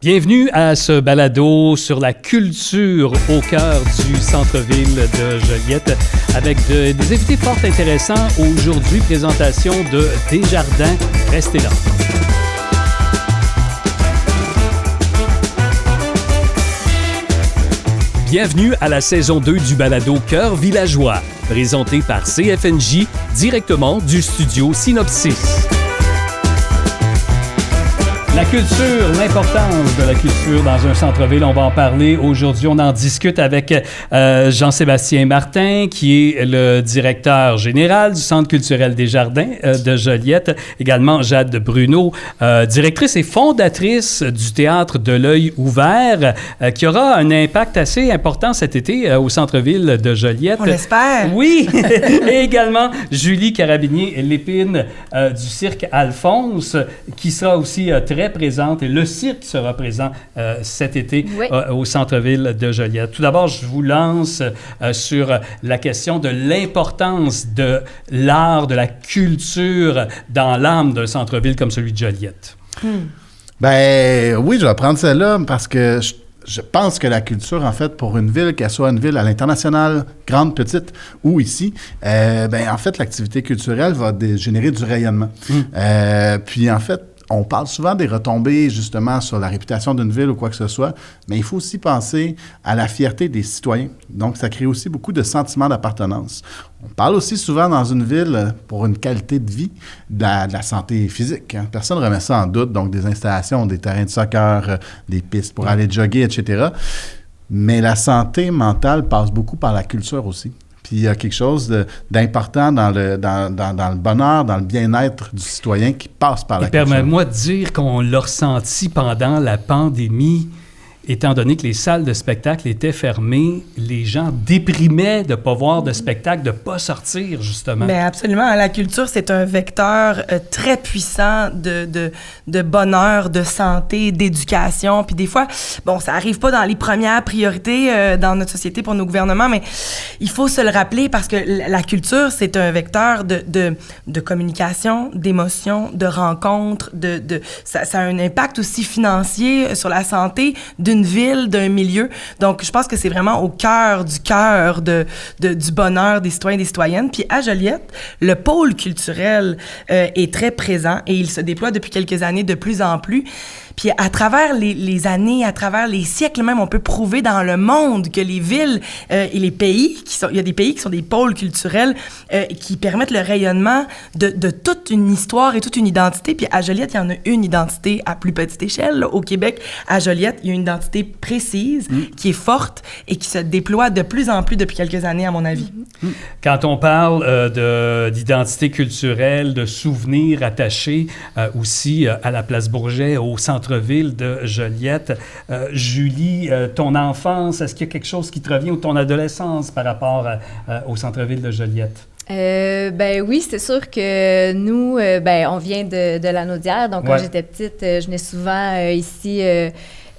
Bienvenue à ce balado sur la culture au cœur du centre-ville de Joliette avec des invités fort intéressants. Aujourd'hui, présentation de Desjardins. Restez là. Bienvenue à la saison 2 du balado Cœur villageois, présenté par CFNJ directement du studio Synopsis. La culture, l'importance de la culture dans un centre-ville, on va en parler aujourd'hui. On en discute avec Jean-Sébastien Martin, qui est le directeur général du Centre culturel Desjardins de Joliette. Également Jade Bruno, directrice et fondatrice du Théâtre de l'Œil ouvert, qui aura un impact assez important cet été au centre-ville de Joliette. On l'espère. Oui! Et également Julie Carabinier-Lépine du Cirque Alphonse, qui sera aussi très présente, et le cirque sera présent cet été au centre-ville de Joliette. Tout d'abord, je vous lance sur la question de l'importance de l'art, de la culture dans l'âme d'un centre-ville comme celui de Joliette. Ben oui, je vais prendre celle-là parce que je pense que la culture, en fait, pour une ville, qu'elle soit une ville à l'international, grande, petite, ou ici, en fait, l'activité culturelle va générer du rayonnement. Puis, en fait, on parle souvent des retombées, justement, sur la réputation d'une ville ou quoi que ce soit, mais il faut aussi penser à la fierté des citoyens. Donc, ça crée aussi beaucoup de sentiments d'appartenance. On parle aussi souvent dans une ville, pour une qualité de vie, de la santé physique. Hein. Personne ne remet ça en doute, donc des installations, des terrains de soccer, des pistes pour aller jogger, etc. Mais la santé mentale passe beaucoup par la culture aussi. Puis il y a quelque chose d'important dans le bonheur, dans le bien-être du citoyen qui passe par la culture. Permets-moi de dire qu'on l'a ressenti pendant la pandémie, étant donné que les salles de spectacle étaient fermées, les gens déprimaient de ne pas voir de spectacle, de ne pas sortir, justement. Bien, absolument. La culture, c'est un vecteur très puissant de bonheur, de santé, d'éducation. Puis des fois, bon, ça n'arrive pas dans les premières priorités dans notre société pour nos gouvernements, mais il faut se le rappeler parce que la culture, c'est un vecteur de communication, d'émotion, de rencontre. Ça a un impact aussi financier sur la santé d'une ville, d'un milieu. Donc, je pense que c'est vraiment au cœur du bonheur des citoyens et des citoyennes. Puis à Joliette, le pôle culturel est très présent et il se déploie depuis quelques années de plus en plus. Puis à travers les années, à travers les siècles même, on peut prouver dans le monde que les villes et les pays, il y a des pays qui sont des pôles culturels qui permettent le rayonnement de toute une histoire et toute une identité. Puis à Joliette, il y en a une identité à plus petite échelle. Là. Au Québec, à Joliette, il y a une identité précise qui est forte et qui se déploie de plus en plus depuis quelques années, à mon avis. Quand on parle d'identité culturelle, de souvenirs attachés aussi à la Place Bourget, au centre-ville de Joliette, Julie, ton enfance, est-ce qu'il y a quelque chose qui te revient ou ton adolescence par rapport au centre-ville de Joliette? Ben oui, c'est sûr que nous, on vient de la Naudière, donc quand j'étais petite, je venais souvent ici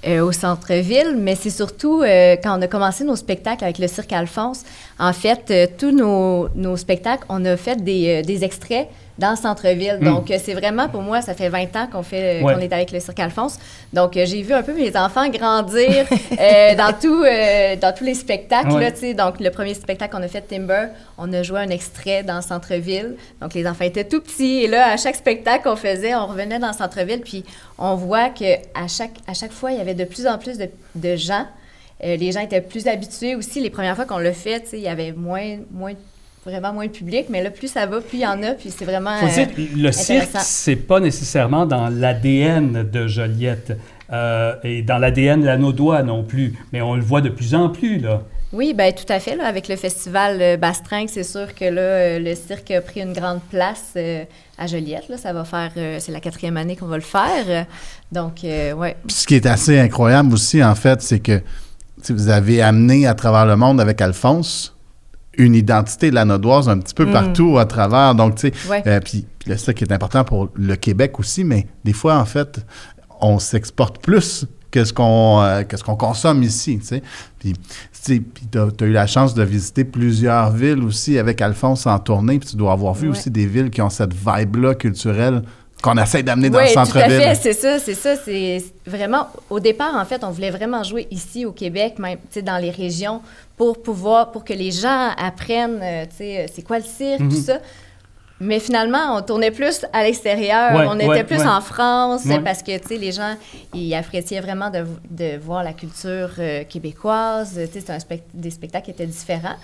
au centre-ville, mais c'est surtout quand on a commencé nos spectacles avec le Cirque Alphonse, en fait, tous nos spectacles, on a fait des extraits dans le centre-ville. Donc, c'est vraiment, pour moi, ça fait 20 ans qu'on est avec le Cirque Alphonse. Donc, j'ai vu un peu mes enfants grandir dans tous les spectacles. Là, donc, le premier spectacle qu'on a fait, Timber, on a joué un extrait dans le centre-ville. Donc, les enfants étaient tout petits. Et là, à chaque spectacle qu'on faisait, on revenait dans le centre-ville. Puis, on voit qu'à chaque fois, il y avait de plus en plus de gens. Les gens étaient plus habitués aussi. Les premières fois qu'on l'a fait, il y avait vraiment moins de public, mais là, plus ça va, plus il y en a, puis c'est vraiment faut dire, le cirque, c'est pas nécessairement dans l'ADN de Joliette et dans l'ADN de la Naudois non plus, mais on le voit de plus en plus, là. Oui, bien, tout à fait. Là, avec le festival Bastringue, c'est sûr que là, le cirque a pris une grande place à Joliette. Là, ça va faire... c'est la 4e année qu'on va le faire. Donc, oui. Ce qui est assez incroyable aussi, en fait, c'est que vous avez amené à travers le monde avec Alphonse une identité de la Naudoise un petit peu partout à travers. Donc, tu sais, puis le cirque est important pour le Québec aussi, mais des fois, en fait, on s'exporte plus que ce qu'on consomme ici, tu sais. Puis tu as eu la chance de visiter plusieurs villes aussi avec Alphonse en tournée, puis tu dois avoir vu aussi des villes qui ont cette vibe-là culturelle qu'on essaie d'amener dans le Oui, tout à centre-ville. fait, c'est ça. C'est vraiment, au départ, en fait, on voulait vraiment jouer ici au Québec, même, tu sais, dans les régions, pour que les gens apprennent, tu sais, c'est quoi le cirque, tout ça. Mais finalement, on tournait plus à l'extérieur. Ouais, on était plus ouais. en France Ouais. parce que, tu sais, les gens, ils appréciaient vraiment de voir la culture québécoise. Tu sais, c'était des spectacles qui étaient différents.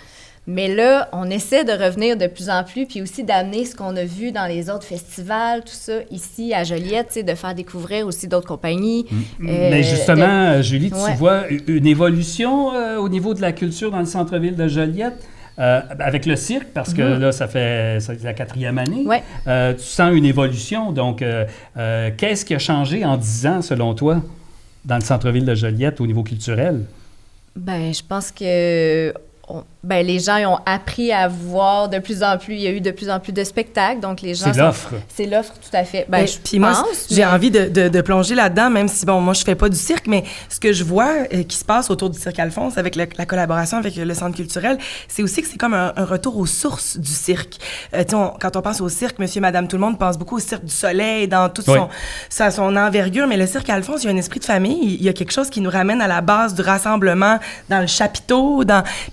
Mais là, on essaie de revenir de plus en plus, puis aussi d'amener ce qu'on a vu dans les autres festivals, tout ça, ici à Joliette, tu sais, de faire découvrir aussi d'autres compagnies. Mais justement, Julie, tu Ouais. vois une évolution au niveau de la culture dans le centre-ville de Joliette? Avec le cirque, parce que là, c'est la 4e année. Ouais. Tu sens une évolution. Donc, qu'est-ce qui a changé en 10 ans, selon toi, dans le centre-ville de Joliette au niveau culturel? Ben, je pense que les gens ils ont appris à voir de plus en plus. Il y a eu de plus en plus de spectacles, donc les gens... C'est l'offre. C'est l'offre, tout à fait. Puis moi, j'ai envie de plonger là-dedans, même si, bon, moi, je fais pas du cirque, mais ce que je vois qui se passe autour du Cirque Alphonse avec la collaboration avec le Centre culturel, c'est aussi que c'est comme un retour aux sources du cirque. Quand on pense au cirque, monsieur, madame, tout le monde pense beaucoup au Cirque du Soleil, dans toute son envergure, mais le Cirque Alphonse, il y a un esprit de famille, il y a quelque chose qui nous ramène à la base du rassemblement dans le chapiteau,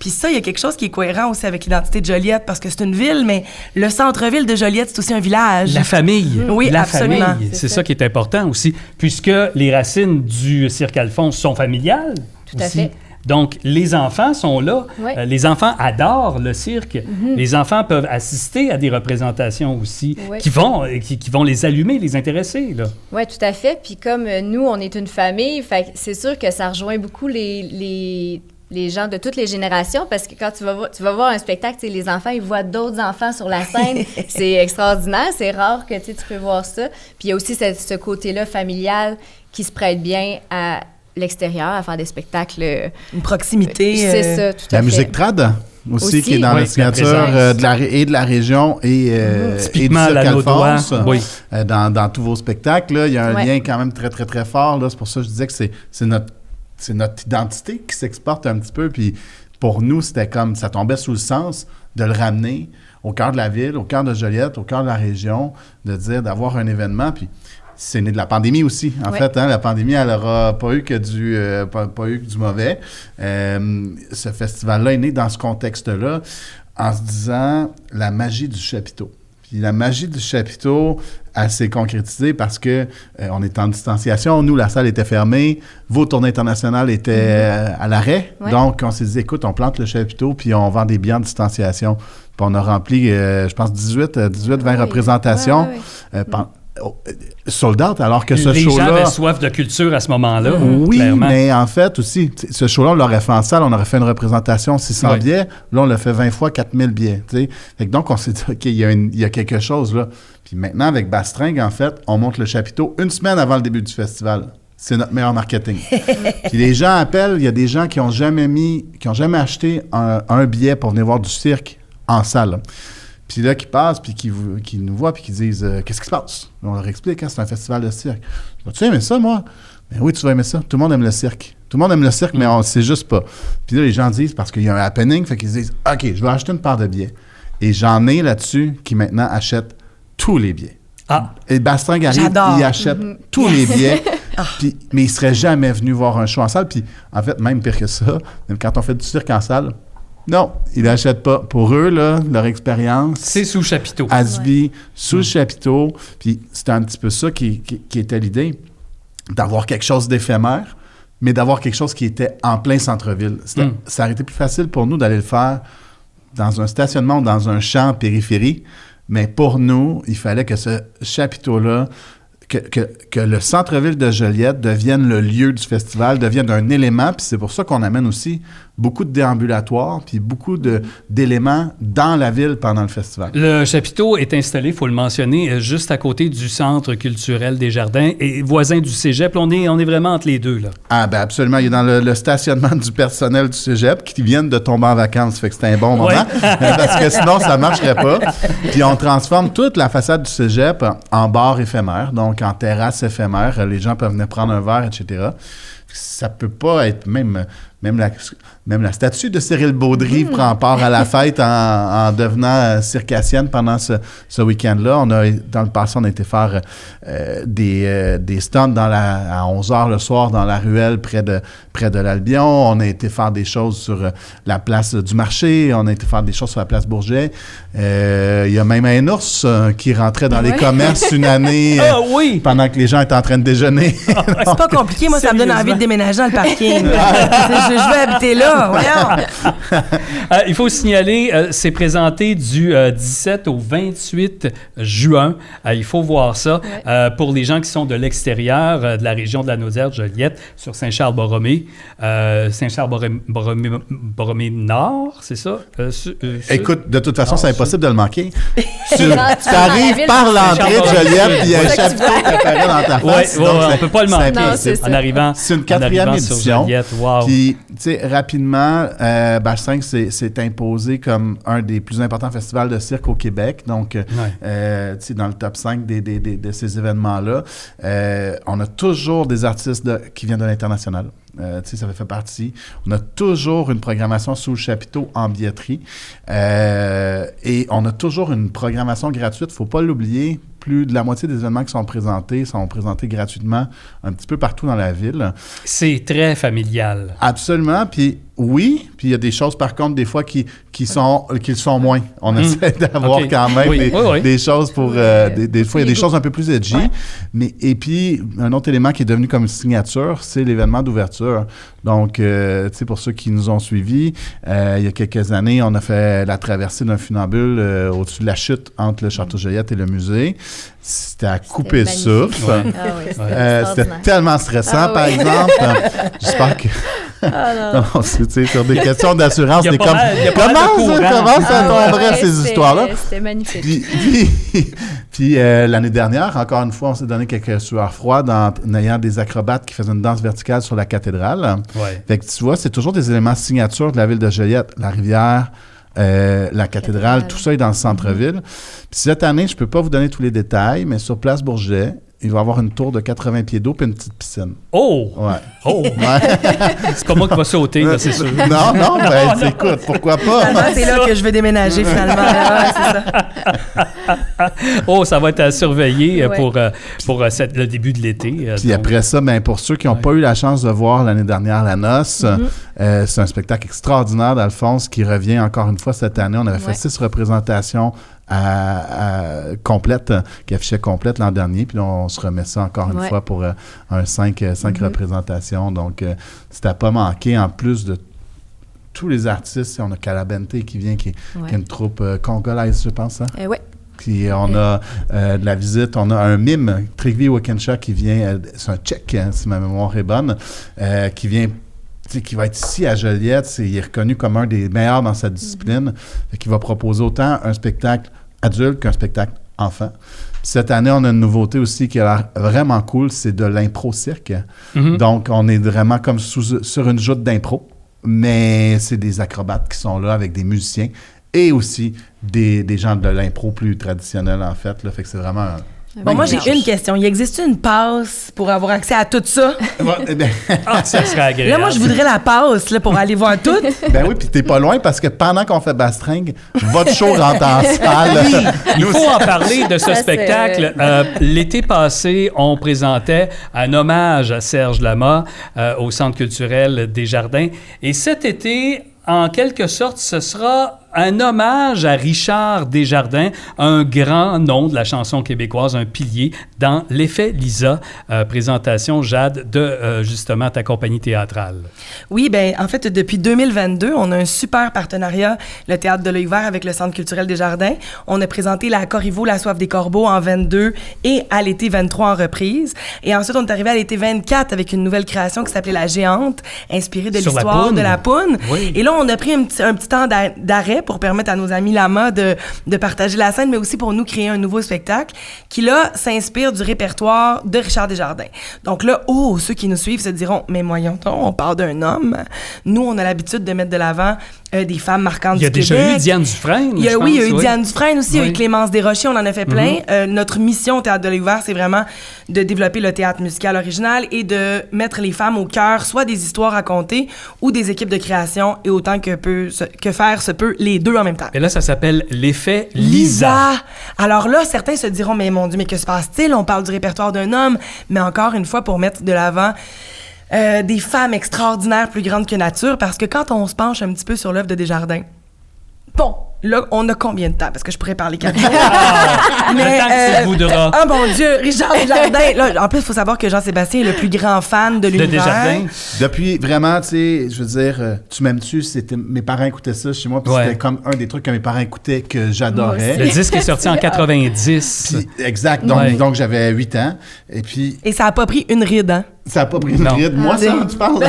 puis ça, il y a quelque chose qui est cohérent aussi avec l'identité de Joliette, parce que c'est une ville, mais le centre-ville de Joliette, c'est aussi un village. La famille. Oui, la absolument. famille. C'est ça qui est important aussi, puisque les racines du Cirque Alphonse sont familiales. Tout à aussi. fait. Donc, les enfants sont là. Ouais. Les enfants adorent le cirque. Les enfants peuvent assister à des représentations aussi Ouais. qui vont les allumer, les intéresser. Là. Oui, tout à fait. Puis comme nous, on est une famille, fait que c'est sûr que ça rejoint beaucoup les gens de toutes les générations, parce que quand tu vas voir un spectacle, tu sais, les enfants, ils voient d'autres enfants sur la scène. C'est extraordinaire. C'est rare que tu peux voir ça. Puis il y a aussi ce côté-là familial qui se prête bien à l'extérieur, à faire des spectacles. Une proximité. C'est ça, tout à fait. La musique trad aussi, qui est dans Oui, la signature la de la région et Typiquement, du la Cirque Laudois, Alphonse. oui. Dans tous vos spectacles, là, il y a un Ouais. lien quand même très, très, très fort. Là. C'est pour ça que je disais que c'est notre identité qui s'exporte un petit peu. Puis pour nous, c'était comme, ça tombait sous le sens de le ramener au cœur de la ville, au cœur de Joliette, au cœur de la région, d'avoir un événement. Puis c'est né de la pandémie aussi. En fait, la pandémie, elle n'aura pas eu que du mauvais. Ce festival-là est né dans ce contexte-là en se disant la magie du chapiteau. Puis la magie du chapiteau, elle s'est concrétisée parce que on est en distanciation. Nous, la salle était fermée. Vos tournées internationales étaient à l'arrêt. Ouais. Donc, on s'est dit, écoute, on plante le chapiteau puis on vend des billets en distanciation. Puis on a rempli, je pense, 18-20 représentations. Sold out, alors que ce Les show-là... gens avaient soif de culture à ce moment-là. Oui, clairement. mais en fait aussi, ce show-là, on l'aurait fait en salle, on aurait fait une représentation 600 billets. Là, on l'a fait 20 fois 4000 billets. Fait que donc, on s'est dit, OK, il y a quelque chose là. Puis maintenant, avec Bastringue, en fait, on monte le chapiteau une semaine avant le début du festival. C'est notre meilleur marketing. Puis les gens appellent, il y a des gens qui n'ont jamais acheté un billet pour venir voir du cirque en salle. Puis là, qui passent, puis qui nous voient, puis qui disent qu'est-ce qui se passe? On leur explique, c'est un festival de cirque. Tu aimes ça, moi? Ben oui, tu vas aimer ça. Tout le monde aime le cirque. Tout le monde aime le cirque, mais on ne sait juste pas. Puis là, les gens disent, parce qu'il y a un happening, fait qu'ils disent OK, je vais acheter une paire de billets. Et j'en ai là-dessus qui maintenant achètent tous les billets. Ah. Et Bastringue arrive, il achète tous les billets. Mais il ne serait jamais venu voir un show en salle. Puis en fait, même pire que ça, même quand on fait du cirque en salle, non, ils n'achètent pas. Pour eux, là, leur expérience... C'est sous chapiteau. Elle se vit sous le chapiteau. Puis c'était un petit peu ça qui était l'idée, d'avoir quelque chose d'éphémère, mais d'avoir quelque chose qui était en plein centre-ville. Ça aurait été plus facile pour nous d'aller le faire dans un stationnement ou dans un champ en périphérie, mais pour nous, il fallait que ce chapiteau-là, que le centre-ville de Joliette devienne le lieu du festival, devienne un élément, puis c'est pour ça qu'on amène aussi beaucoup de déambulatoires, puis beaucoup d'éléments dans la ville pendant le festival. Le chapiteau est installé, il faut le mentionner, juste à côté du Centre culturel des Jardins et voisin du cégep. On est vraiment entre les deux, là. Ah ben absolument, il est dans le stationnement du personnel du cégep qui viennent de tomber en vacances, fait que c'était un bon moment, parce que sinon ça marcherait pas. Puis on transforme toute la façade du cégep en bar éphémère, donc en terrasse éphémère. Les gens peuvent venir prendre un verre, etc. ça peut pas être même la statue de Cyril Baudry prend part à la fête en devenant circassienne pendant ce week-end-là. Dans le passé, on a été faire des stunts à 11h le soir dans la ruelle près de l'Albion. On a été faire des choses sur la place du marché. On a été faire des choses sur la place Bourget. Il y a même un ours qui rentrait dans les commerces une année pendant que les gens étaient en train de déjeuner. C'est pas compliqué. Moi, ça me donne envie de déménager dans le parking. Je veux habiter là, voyons! Il faut signaler, c'est présenté du 17 au 28 juin. Il faut voir ça. Pour les gens qui sont de l'extérieur, de la région de la Naudière-Joliette, sur Saint-Charles-Borromée. Saint-Charles-Borromée Nord, c'est ça? Écoute, de toute façon, c'est impossible de le manquer. Tu arrives arrives par l'entrée de Joliette, puis il y a un chapiteau qui apparaît dans ta face. Oui, on ne peut pas le manquer. En arrivant. C'est une 4e édition. Wow. Puis, tu sais, rapidement, Bâche 5 s'est imposé comme un des plus importants festivals de cirque au Québec. Donc, tu sais, dans le top 5 de ces événements-là, on a toujours des artistes qui viennent de l'international. Tu sais, ça fait partie. On a toujours une programmation sous le chapiteau en billetterie. Et on a toujours une programmation gratuite. Il ne faut pas l'oublier. Plus de la moitié des événements qui sont présentés gratuitement un petit peu partout dans la ville. C'est très familial. Absolument. Puis oui, puis il y a des choses, par contre, des fois qui le sont moins. On essaie d'avoir quand même des choses pour... des fois, il y a des choses un peu plus edgy. Ouais. Et puis, un autre élément qui est devenu comme une signature, c'est l'événement d'ouverture. Donc, tu sais, pour ceux qui nous ont suivis, il y a quelques années, on a fait la traversée d'un funambule au-dessus de la chute entre le Château Joliette et le musée. C'était à couper le souffle. Ouais. C'était tellement stressant, par exemple. J'espère que... non, tu sais, sur des questions d'assurance, c'est comme... Comment ça tomberait, ces histoires-là? C'était magnifique. Puis l'année dernière, encore une fois, on s'est donné quelques sueurs froides en ayant des acrobates qui faisaient une danse verticale sur la cathédrale. Ouais. Fait que tu vois, c'est toujours des éléments signatures de la ville de Joliette. La rivière, la cathédrale, tout ça est dans le centre-ville. Puis cette année, je ne peux pas vous donner tous les détails, mais sur Place Bourget, il va y avoir une tour de 80 pieds d'eau puis une petite piscine. Oh! Ouais. Oh! Ouais. C'est pas moi qui va sauter, là, c'est sûr. Non, écoute, pourquoi pas? C'est là que je vais déménager, finalement. C'est ça. Ça va être à surveiller pour le début de l'été. Puis après ça, pour ceux qui n'ont pas eu la chance de voir l'année dernière La Noce, c'est un spectacle extraordinaire d'Alphonse qui revient encore une fois cette année. On avait fait 6 représentations complète, qui affichait complète l'an dernier. Puis là, on se remet ça encore une fois pour un 5 représentations. Donc, c'était à pas manquer. En plus de tous les artistes, on a Calabente qui vient, qui est une troupe congolaise, je pense. Hein? Oui. Puis on a de la visite, on a un mime, Trygve Wekensha, qui vient, c'est un Tchèque, si ma mémoire est bonne, qui vient... qui va être ici à Joliette, il est reconnu comme un des meilleurs dans sa discipline, qui va proposer autant un spectacle adulte qu'un spectacle enfant. Puis cette année, on a une nouveauté aussi qui a l'air vraiment cool, c'est de l'impro-cirque. Donc, on est vraiment comme sur une joute d'impro, mais c'est des acrobates qui sont là avec des musiciens et aussi des gens de l'impro plus traditionnels, en fait. Là. Fait que c'est vraiment... Bon, moi, j'ai une question. Il existe une passe pour avoir accès à tout ça? Ça serait agréable. Là, moi, je voudrais la passe là, pour aller voir tout. Ben oui, puis t'es pas loin parce que pendant qu'on fait Bastringue, votre show rentre en salle. Il faut en parler de ce spectacle. L'été passé, on présentait un hommage à Serge Lama au Centre culturel des Jardins. Et cet été, en quelque sorte, ce sera un hommage à Richard Desjardins, un grand nom de la chanson québécoise, un pilier dans l'effet Lisa. Présentation, Jade, de justement ta compagnie théâtrale. Oui, bien, en fait, depuis 2022, on a un super partenariat, le Théâtre de l'Œil Vert avec le Centre culturel des Jardins. On a présenté la Corriveau, La Soif des Corbeaux en 22 et à l'été 23 en reprise. Et ensuite, on est arrivé à l'été 24 avec une nouvelle création qui s'appelait La Géante, inspirée de l'histoire de la Poune. Oui. Et là, on a pris un petit temps d'arrêt pour permettre à nos amis Lama de partager la scène, mais aussi pour nous créer un nouveau spectacle qui, là, s'inspire du répertoire de Richard Desjardins. Donc là, ceux qui nous suivent se diront « Mais voyons, on parle d'un homme. » Nous, on a l'habitude de mettre de l'avant des femmes marquantes du Québec. Il y a déjà eu Diane Dufresne, il y a eu Diane Dufresne aussi, il y a eu Clémence Desrochers, on en a fait plein. Notre mission au Théâtre de l'Ouvert, c'est vraiment de développer le théâtre musical original et de mettre les femmes au cœur, soit des histoires racontées ou des équipes de création, et autant que faire se peut, les deux en même temps. Et là, ça s'appelle l'effet Lisa. Alors là, certains se diront, mais mon Dieu, mais que se passe-t-il? On parle du répertoire d'un homme, mais encore une fois, pour mettre de l'avant des femmes extraordinaires, plus grandes que nature, parce que quand on se penche un petit peu sur l'œuvre de Desjardins, bon, là, on a combien de temps? Parce que je pourrais parler 4 jours. Mais le temps que tu voudras. Oh mon Dieu, Richard Desjardins. Là, en plus, il faut savoir que Jean-Sébastien est le plus grand fan de l'univers. De Desjardins. Depuis vraiment, tu sais, je veux dire, Tu m'aimes-tu, mes parents écoutaient ça chez moi, puis c'était comme un des trucs que mes parents écoutaient que j'adorais. Le disque est sorti en 90. Puis, exact, donc j'avais 8 ans. Et ça a pas pris une ride, hein? Ça a pas pris une ride. Moi, ça, tu parles?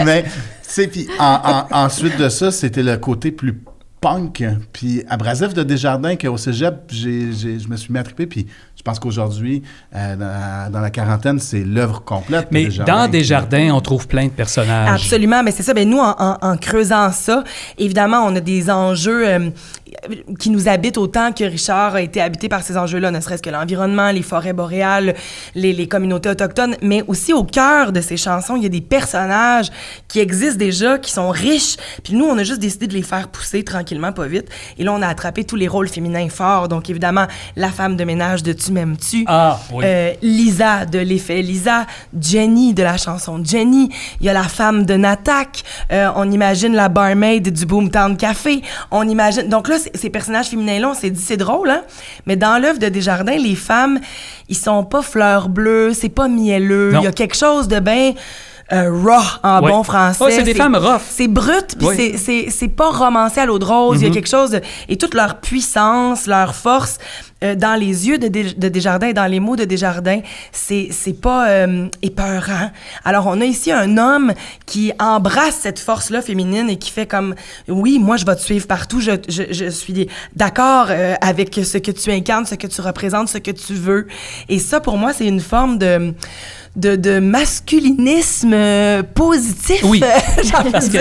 Mais, tu sais, puis ensuite de ça, c'était le côté plus punk, puis abrasif de Desjardins, qu'au cégep, je me suis mis à triper, puis je pense qu'aujourd'hui, dans la quarantaine, c'est l'œuvre complète. Mais de Desjardins, dans Desjardins, on trouve plein de personnages. Absolument, mais c'est ça. Ben nous, en creusant ça, évidemment, on a des enjeux qui nous habitent autant que Richard a été habité par ces enjeux-là, ne serait-ce que l'environnement, les forêts boréales, les communautés autochtones, mais aussi au cœur de ces chansons, il y a des personnages qui existent déjà, qui sont riches, puis nous, on a juste décidé de les faire pousser tranquillement, pas vite, et là, on a attrapé tous les rôles féminins forts, donc évidemment, la femme de ménage de Tu m'aimes-tu, Lisa de l'effet Lisa, Jenny de la chanson Jenny, il y a la femme de Natak, on imagine la barmaid du Boomtown Café, on imagine... Donc là, ces personnages féminins-là, on s'est dit, c'est drôle, hein? Mais dans l'œuvre de Desjardins, les femmes, ils sont pas fleurs bleues, c'est pas mielleux. Il y a quelque chose de bien raw en bon français. C'est des femmes rough. C'est brut, puis c'est pas romancé à l'eau de rose. Il y a quelque chose de... Et toute leur puissance, leur force, dans les yeux de Desjardins et dans les mots de Desjardins, c'est pas épeurant. Alors, on a ici un homme qui embrasse cette force-là féminine et qui fait comme, oui, moi, je vais te suivre partout, je suis d'accord avec ce que tu incarnes, ce que tu représentes, ce que tu veux. Et ça, pour moi, c'est une forme de masculinisme positif. Oui, parce que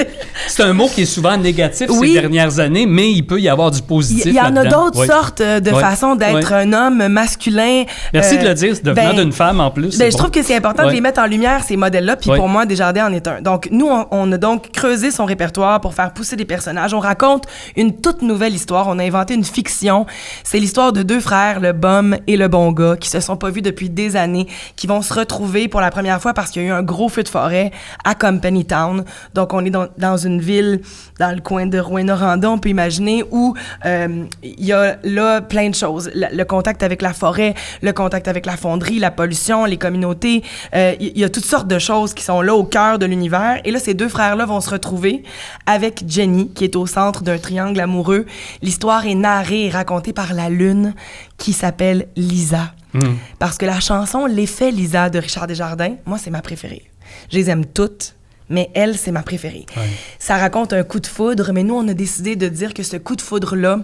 c'est un mot qui est souvent négatif ces dernières années, mais il peut y avoir du positif. Il y en a d'autres sortes de façons façon d'être un homme masculin. Merci de le dire, devenant d'une femme en plus. Je trouve que c'est important de les mettre en lumière, ces modèles-là, puis pour moi, Desjardins en est un. Donc, nous, on a donc creusé son répertoire pour faire pousser des personnages. On raconte une toute nouvelle histoire. On a inventé une fiction. C'est l'histoire de deux frères, le bum et le bon gars, qui se sont pas vus depuis des années, qui vont se retrouver pour la première fois parce qu'il y a eu un gros feu de forêt à Company Town. Donc, on est dans une ville, dans le coin de Rouyn-Noranda, on peut imaginer, où il y a là plein de choses. Le contact avec la forêt, le contact avec la fonderie, la pollution, les communautés. Il y a toutes sortes de choses qui sont là au cœur de l'univers. Et là, ces deux frères-là vont se retrouver avec Jenny, qui est au centre d'un triangle amoureux. L'histoire est narrée et racontée par la lune, qui s'appelle Lisa. Parce que la chanson L'effet Lisa de Richard Desjardins, moi, c'est ma préférée. Je les aime toutes, mais elle, c'est ma préférée. Ça raconte un coup de foudre, mais nous, on a décidé de dire que ce coup de foudre-là,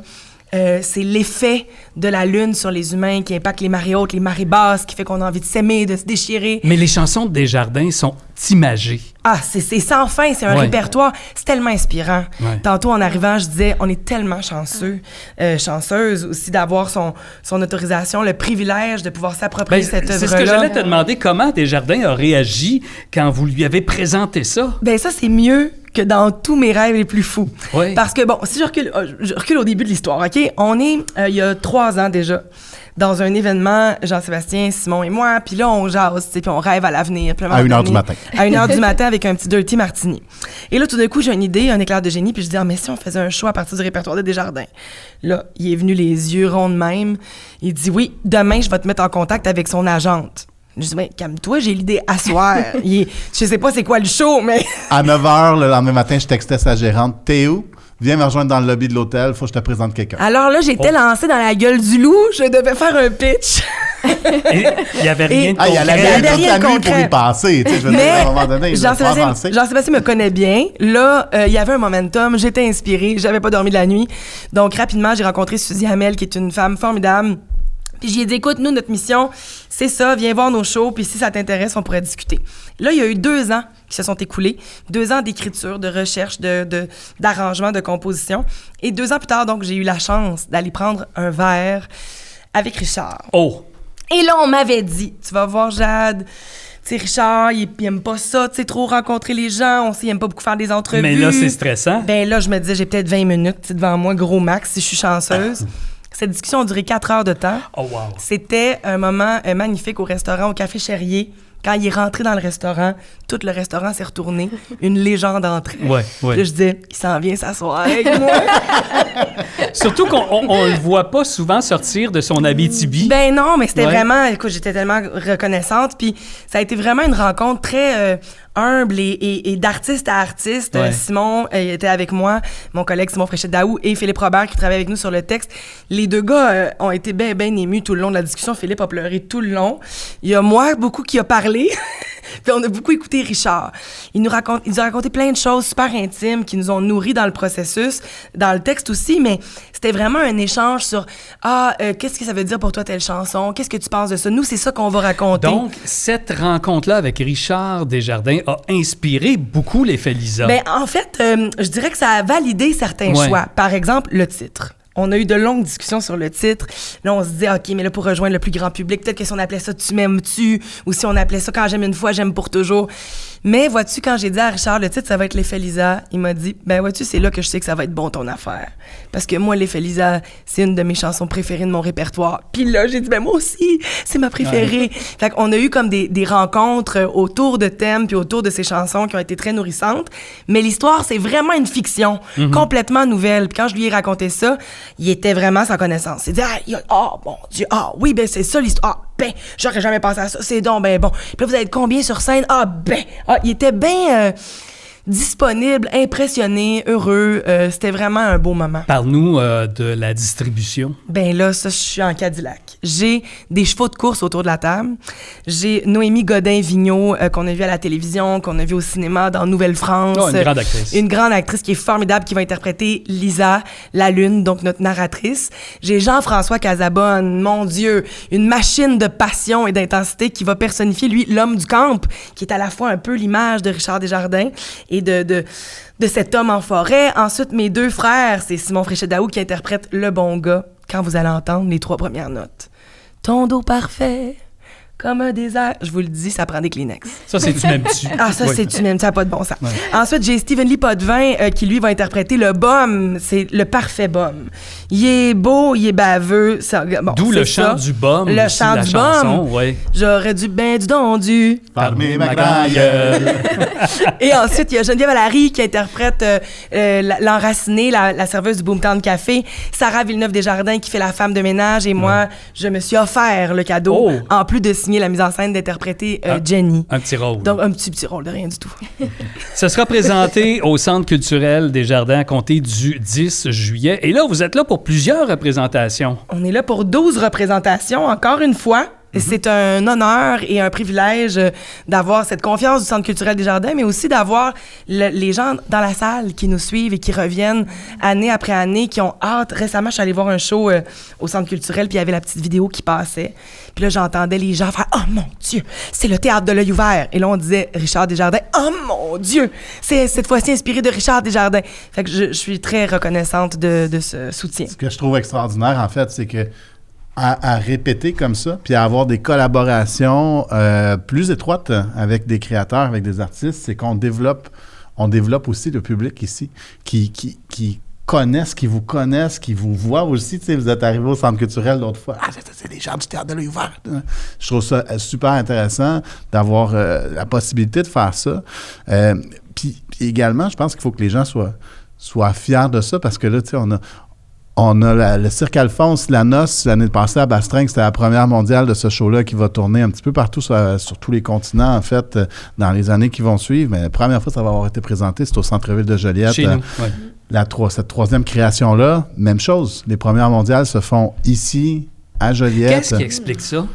c'est l'effet de la lune sur les humains qui impacte les marées hautes, les marées basses, qui fait qu'on a envie de s'aimer, de se déchirer. Mais les chansons de Desjardins sont imagées. Ah, c'est sans fin, c'est un répertoire. C'est tellement inspirant. Tantôt, en arrivant, je disais, on est tellement chanceux, chanceuse aussi d'avoir son autorisation, le privilège de pouvoir s'approprier cette œuvre-là. C'est ce que j'allais te demander, comment Desjardins a réagi quand vous lui avez présenté ça? Ben ça, c'est mieux que dans tous mes rêves les plus fous. Parce que, bon, si je recule au début de l'histoire, OK? On est, il y a 3 ans déjà, dans un événement, Jean-Sébastien, Simon et moi, puis là, on jase, puis on rêve à l'avenir. À 1h du matin. À 1h du matin avec un petit dirty martini. Et là, tout d'un coup, j'ai une idée, un éclair de génie, puis je dis, mais si on faisait un show à partir du répertoire de Desjardins? Là, il est venu les yeux ronds de même. Il dit, oui, demain, je vais te mettre en contact avec son agente. Je dis, mais calme-toi, j'ai l'idée à soir. Je sais pas c'est quoi le show, mais... À 9h, le lendemain matin, je textais sa gérante, Théo, viens me rejoindre dans le lobby de l'hôtel, faut que je te présente quelqu'un. Alors là, j'étais lancée dans la gueule du loup, je devais faire un pitch. Il n'y avait rien de concret. Il y avait rien de concret pour y passer. Je veux dire, à un moment donné, Jean-Sébastien me connaît bien. Là, il y avait un momentum, j'étais inspirée, j'avais pas dormi de la nuit. Donc, rapidement, j'ai rencontré Suzy Hamel, qui est une femme formidable, Puis j'ai dit, écoute, nous, notre mission, c'est ça, viens voir nos shows, puis si ça t'intéresse, on pourrait discuter. Là, il y a eu 2 ans qui se sont écoulés, 2 ans d'écriture, de recherche, d'arrangement, de composition. Et 2 ans plus tard, donc, j'ai eu la chance d'aller prendre un verre avec Richard. Oh! Et là, on m'avait dit, tu vas voir Jade, tu sais, Richard, il aime pas ça, tu sais, trop rencontrer les gens, on sait, il aime pas beaucoup faire des entrevues. Mais là, c'est stressant. Ben là, je me disais, j'ai peut-être 20 minutes devant moi, gros max, si je suis chanceuse. Cette discussion a duré 4 heures de temps. Oh, wow. C'était un moment magnifique au restaurant, au Café Cherrier. Quand il est rentré dans le restaurant, tout le restaurant s'est retourné. Une légende entrée. Ouais. Puis là, je disais, il s'en vient s'asseoir avec moi. Surtout qu'on le voit pas souvent sortir de son Abitibi. Ben non, mais c'était vraiment... Écoute, j'étais tellement reconnaissante. Puis ça a été vraiment une rencontre très humble et d'artiste à artiste. Ouais. Simon était avec moi, mon collègue Simon Fréchette-Daou et Philippe Robert qui travaille avec nous sur le texte. Les 2 gars ont été bien émus tout le long de la discussion. Philippe a pleuré tout le long. Il y a moi, beaucoup, qui a parlé. Puis on a beaucoup écouté Richard. Il nous a raconté plein de choses super intimes qui nous ont nourris dans le processus, dans le texte aussi, mais c'était vraiment un échange sur qu'est-ce que ça veut dire pour toi telle chanson? Qu'est-ce que tu penses de ça? Nous, c'est ça qu'on va raconter. Donc, cette rencontre-là avec Richard Desjardins a inspiré beaucoup l'effet Lisa. Ben, en fait, je dirais que ça a validé certains choix. Par exemple, le titre. On a eu de longues discussions sur le titre. Là, on se dit, OK, mais là, pour rejoindre le plus grand public, peut-être que si on appelait ça « Tu m'aimes-tu » ou si on appelait ça « Quand j'aime une fois, j'aime pour toujours ». Mais vois-tu, quand j'ai dit à Richard, le titre, ça va être l'effet Lisa, il m'a dit, ben vois-tu, c'est là que je sais que ça va être bon ton affaire. Parce que moi, l'effet Lisa, c'est une de mes chansons préférées de mon répertoire. Puis là, j'ai dit, ben moi aussi, c'est ma préférée. Ouais. Fait qu'on a eu comme des rencontres autour de thèmes puis autour de ces chansons qui ont été très nourrissantes. Mais l'histoire, c'est vraiment une fiction complètement nouvelle. Puis quand je lui ai raconté ça, il était vraiment sans connaissance. Il dit, mon Dieu, oui, ben c'est ça l'histoire. Ben, j'aurais jamais pensé à ça. C'est donc ben bon. Puis là, vous allez être combien sur scène? Il était bien disponible, impressionné, heureux. C'était vraiment un beau moment. Parle-nous de la distribution. Ben là, ça, je suis en Cadillac. J'ai des chevaux de course autour de la table. J'ai Noémie Godin-Vigneault, qu'on a vu à la télévision, qu'on a vu au cinéma dans Nouvelle-France. Oh, une grande actrice. Une grande actrice qui est formidable, qui va interpréter Lisa, la Lune, donc notre narratrice. J'ai Jean-François Casabonne, mon Dieu, une machine de passion et d'intensité qui va personnifier, lui, l'homme du camp, qui est à la fois un peu l'image de Richard Desjardins et de cet homme en forêt. Ensuite, mes 2 frères, c'est Simon Fréchette-Daou qui interprète le bon gars quand vous allez entendre les 3 premières notes. Ton dos parfait, comme un désert. Je vous le dis, ça prend des Kleenex. Ça, c'est Tu m'aimes-tu. C'est Tu m'aimes-tu, ça n'a pas de bon sens. Ouais. Ensuite, j'ai Steven Lee Potvin qui, lui, va interpréter le bum. C'est le parfait bum. Il est beau, il est baveux. D'où le chant du bum. Le chant du bum. Ouais. J'aurais dû ben du don du. Parmi ma grand gueule. Et ensuite, il y a Geneviève Allary qui interprète l'enracinée, la serveuse du Boomtown Café. Sarah Villeneuve-Desjardins qui fait la femme de ménage. Et moi, je me suis offert le cadeau, en plus de signer la mise en scène, d'interpréter Jenny. Un petit rôle. Donc, un petit rôle de rien du tout. Ça sera présenté au Centre culturel Desjardins à compter du 10 juillet. Et là, vous êtes là pour plusieurs représentations. On est là pour 12 représentations, encore une fois. C'est un honneur et un privilège d'avoir cette confiance du Centre culturel Desjardins, mais aussi d'avoir les gens dans la salle qui nous suivent et qui reviennent année après année, qui ont hâte. Récemment, je suis allée voir un show au Centre culturel, puis il y avait la petite vidéo qui passait. Puis là, j'entendais les gens faire « Oh mon Dieu, c'est le théâtre de l'œil ouvert! » Et là, on disait « Richard Desjardins, oh mon Dieu, c'est cette fois-ci inspiré de Richard Desjardins! » Fait que je suis très reconnaissante de ce soutien. Ce que je trouve extraordinaire, en fait, c'est que à répéter comme ça, puis à avoir des collaborations plus étroites avec des créateurs, avec des artistes, c'est qu'on développe aussi le public ici qui connaissent, qui vous connaissent, qui vous voient aussi. Tu sais, vous êtes arrivé au Centre culturel l'autre fois. C'est des gens du théâtre de l'œil ouvert. Je trouve ça super intéressant d'avoir la possibilité de faire ça. Puis également, je pense qu'il faut que les gens soient fiers de ça parce que là, tu sais, on a le Cirque Alphonse, la Noce, l'année passée à Bastringue, c'était la première mondiale de ce show-là qui va tourner un petit peu partout sur tous les continents, en fait, dans les années qui vont suivre. Mais la première fois que ça va avoir été présenté, c'est au centre-ville de Joliette. Chez nous, oui. Cette 3e création-là, même chose. Les premières mondiales se font ici, à Joliette. Qu'est-ce qui explique ça?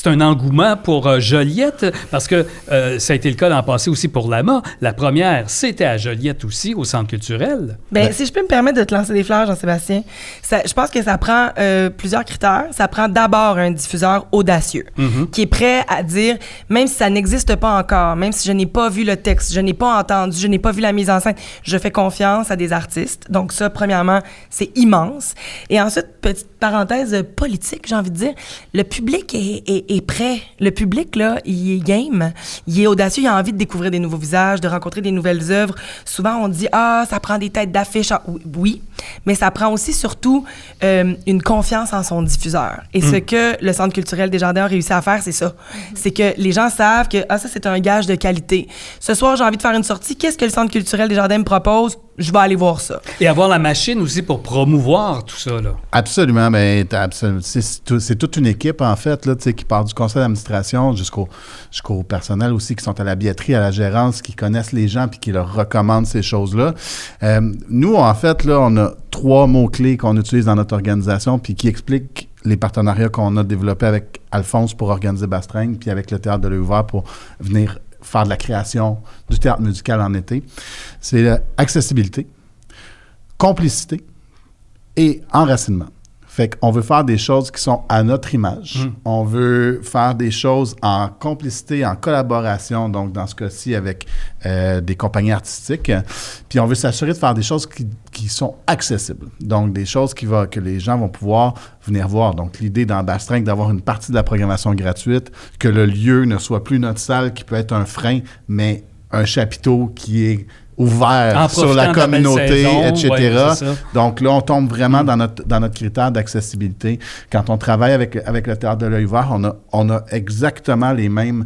c'est un engouement pour Joliette, parce que ça a été le cas l'an passé aussi pour l'AMA. La première, c'était à Joliette aussi, au Centre culturel. Bien, si je peux me permettre de te lancer des fleurs, Jean-Sébastien, je pense que ça prend plusieurs critères. Ça prend d'abord un diffuseur audacieux, qui est prêt à dire, même si ça n'existe pas encore, même si je n'ai pas vu le texte, je n'ai pas entendu, je n'ai pas vu la mise en scène, je fais confiance à des artistes. Donc ça, premièrement, c'est immense. Et ensuite, petite parenthèse politique, j'ai envie de dire, le public est prêt. Le public, là, il est game, il est audacieux, il a envie de découvrir des nouveaux visages, de rencontrer des nouvelles œuvres. Souvent, on dit « Ah, ça prend des têtes d'affiche. » Oui, mais ça prend aussi, surtout, une confiance en son diffuseur. Et ce que le Centre culturel Desjardins a réussi à faire, c'est ça. C'est que les gens savent que ça, c'est un gage de qualité. Ce soir, j'ai envie de faire une sortie. Qu'est-ce que le Centre culturel Desjardins me propose? Je vais aller voir ça. Et avoir la machine aussi pour promouvoir tout ça, là. Absolument. Mais c'est toute une équipe, en fait, là, qui part du conseil d'administration jusqu'au personnel aussi, qui sont à la billetterie, à la gérance, qui connaissent les gens puis qui leur recommandent ces choses-là. Nous, en fait, là, on a 3 mots-clés qu'on utilise dans notre organisation puis qui expliquent les partenariats qu'on a développés avec Alphonse pour organiser Bastringue puis avec le Théâtre de l'Œil ouvert pour venir faire de la création du théâtre musical en été. C'est l'accessibilité, complicité et enracinement. Fait qu'on veut faire des choses qui sont à notre image. On veut faire des choses en complicité, en collaboration, donc dans ce cas-ci avec des compagnies artistiques. Puis on veut s'assurer de faire des choses qui sont accessibles. Donc des choses que les gens vont pouvoir venir voir. Donc l'idée dans Bastringue d'avoir une partie de la programmation gratuite, que le lieu ne soit plus notre salle qui peut être un frein, mais un chapiteau qui est ouvert sur la communauté, etc. Ouais, donc là, on tombe vraiment dans notre critère d'accessibilité. Quand on travaille avec le Théâtre de l'Œil ouvert, on a exactement les mêmes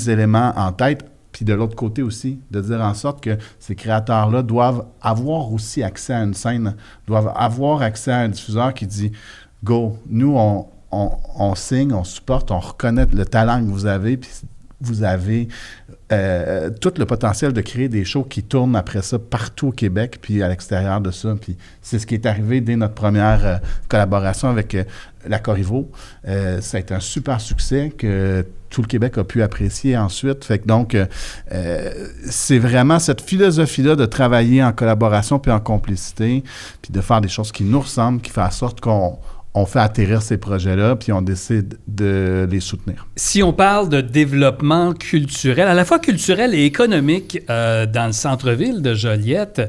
éléments en tête. Puis de l'autre côté aussi, de dire en sorte que ces créateurs-là doivent avoir aussi accès à une scène, doivent avoir accès à un diffuseur qui dit « Go, nous, on signe, on supporte, on reconnaît le talent que vous avez, puis vous avez tout le potentiel de créer des shows qui tournent après ça partout au Québec, puis à l'extérieur de ça. Puis c'est ce qui est arrivé dès notre première collaboration avec la Corriveau. Ça a été un super succès que tout le Québec a pu apprécier ensuite. Fait que donc, c'est vraiment cette philosophie-là de travailler en collaboration puis en complicité, puis de faire des choses qui nous ressemblent, qui fait en sorte qu'on fait atterrir ces projets-là, puis on décide de les soutenir. Si on parle de développement culturel, à la fois culturel et économique, dans le centre-ville de Joliette,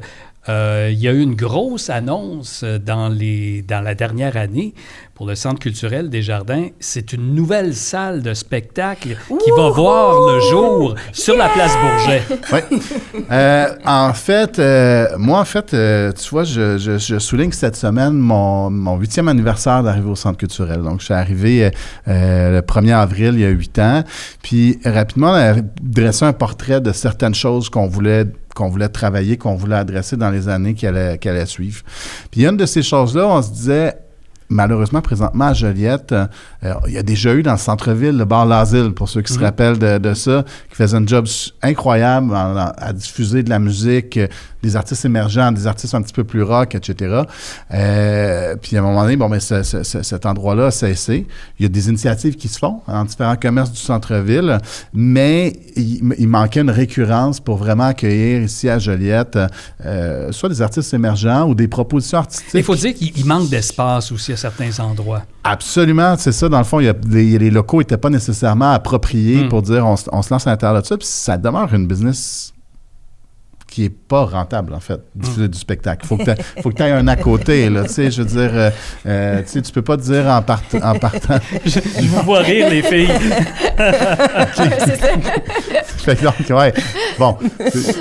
il y a eu une grosse annonce dans la dernière année pour le Centre culturel Desjardins. C'est une nouvelle salle de spectacle qui va voir le jour sur la place Bourget. Oui. En fait, tu vois, je souligne cette semaine mon 8e anniversaire d'arrivée au Centre culturel. Donc, je suis arrivé le 1er avril, il y a 8 ans. Puis, rapidement, on a dressé un portrait de certaines choses qu'on voulait travailler, qu'on voulait adresser dans les années qui allaient suivre. Puis, une de ces choses-là, on se disait, malheureusement, présentement, à Joliette, il y a déjà eu dans le centre-ville le bar L'Asile, pour ceux qui se rappellent de ça, qui faisait un job incroyable à diffuser de la musique, des artistes émergents, des artistes un petit peu plus rock, etc. Puis à un moment donné, cet endroit-là a cessé. Il y a des initiatives qui se font dans différents commerces du centre-ville, mais il manquait une récurrence pour vraiment accueillir ici à Joliette soit des artistes émergents ou des propositions artistiques. Il faut dire qu'il manque d'espace aussi à certains endroits. Absolument, c'est ça. Dans le fond, les locaux n'étaient pas nécessairement appropriés pour dire on se lance à l'intérieur de ça, puis ça demeure une business qui n'est pas rentable, en fait, diffuser du spectacle. Faut que tu aies un à côté, là, tu sais, je veux dire, tu peux pas te dire en partant... je vous vois rire, les filles. C'est ça. Fait que donc, ouais, bon,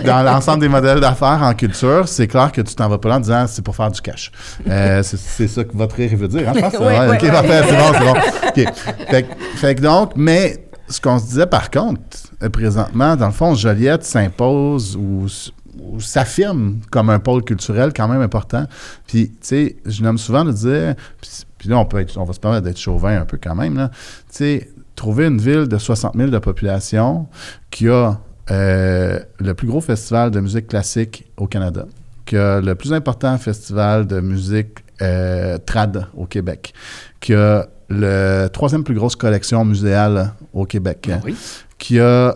dans l'ensemble des modèles d'affaires en culture, c'est clair que tu t'en vas pas là en disant c'est pour faire du cash. C'est ça que votre rire veut dire, hein, je pense. OK, parfait, c'est bon. OK. Fait que donc, mais ce qu'on se disait par contre, présentement, dans le fond, Joliette s'impose ou s'affirme comme un pôle culturel quand même important. Puis, tu sais, je nomme souvent de dire, puis là, on va se permettre d'être chauvin un peu quand même, là. Tu sais, trouver une ville de 60 000 de population qui a le plus gros festival de musique classique au Canada, qui a le plus important festival de musique trad au Québec, qui a la troisième plus grosse collection muséale au Québec. Oui. Qui a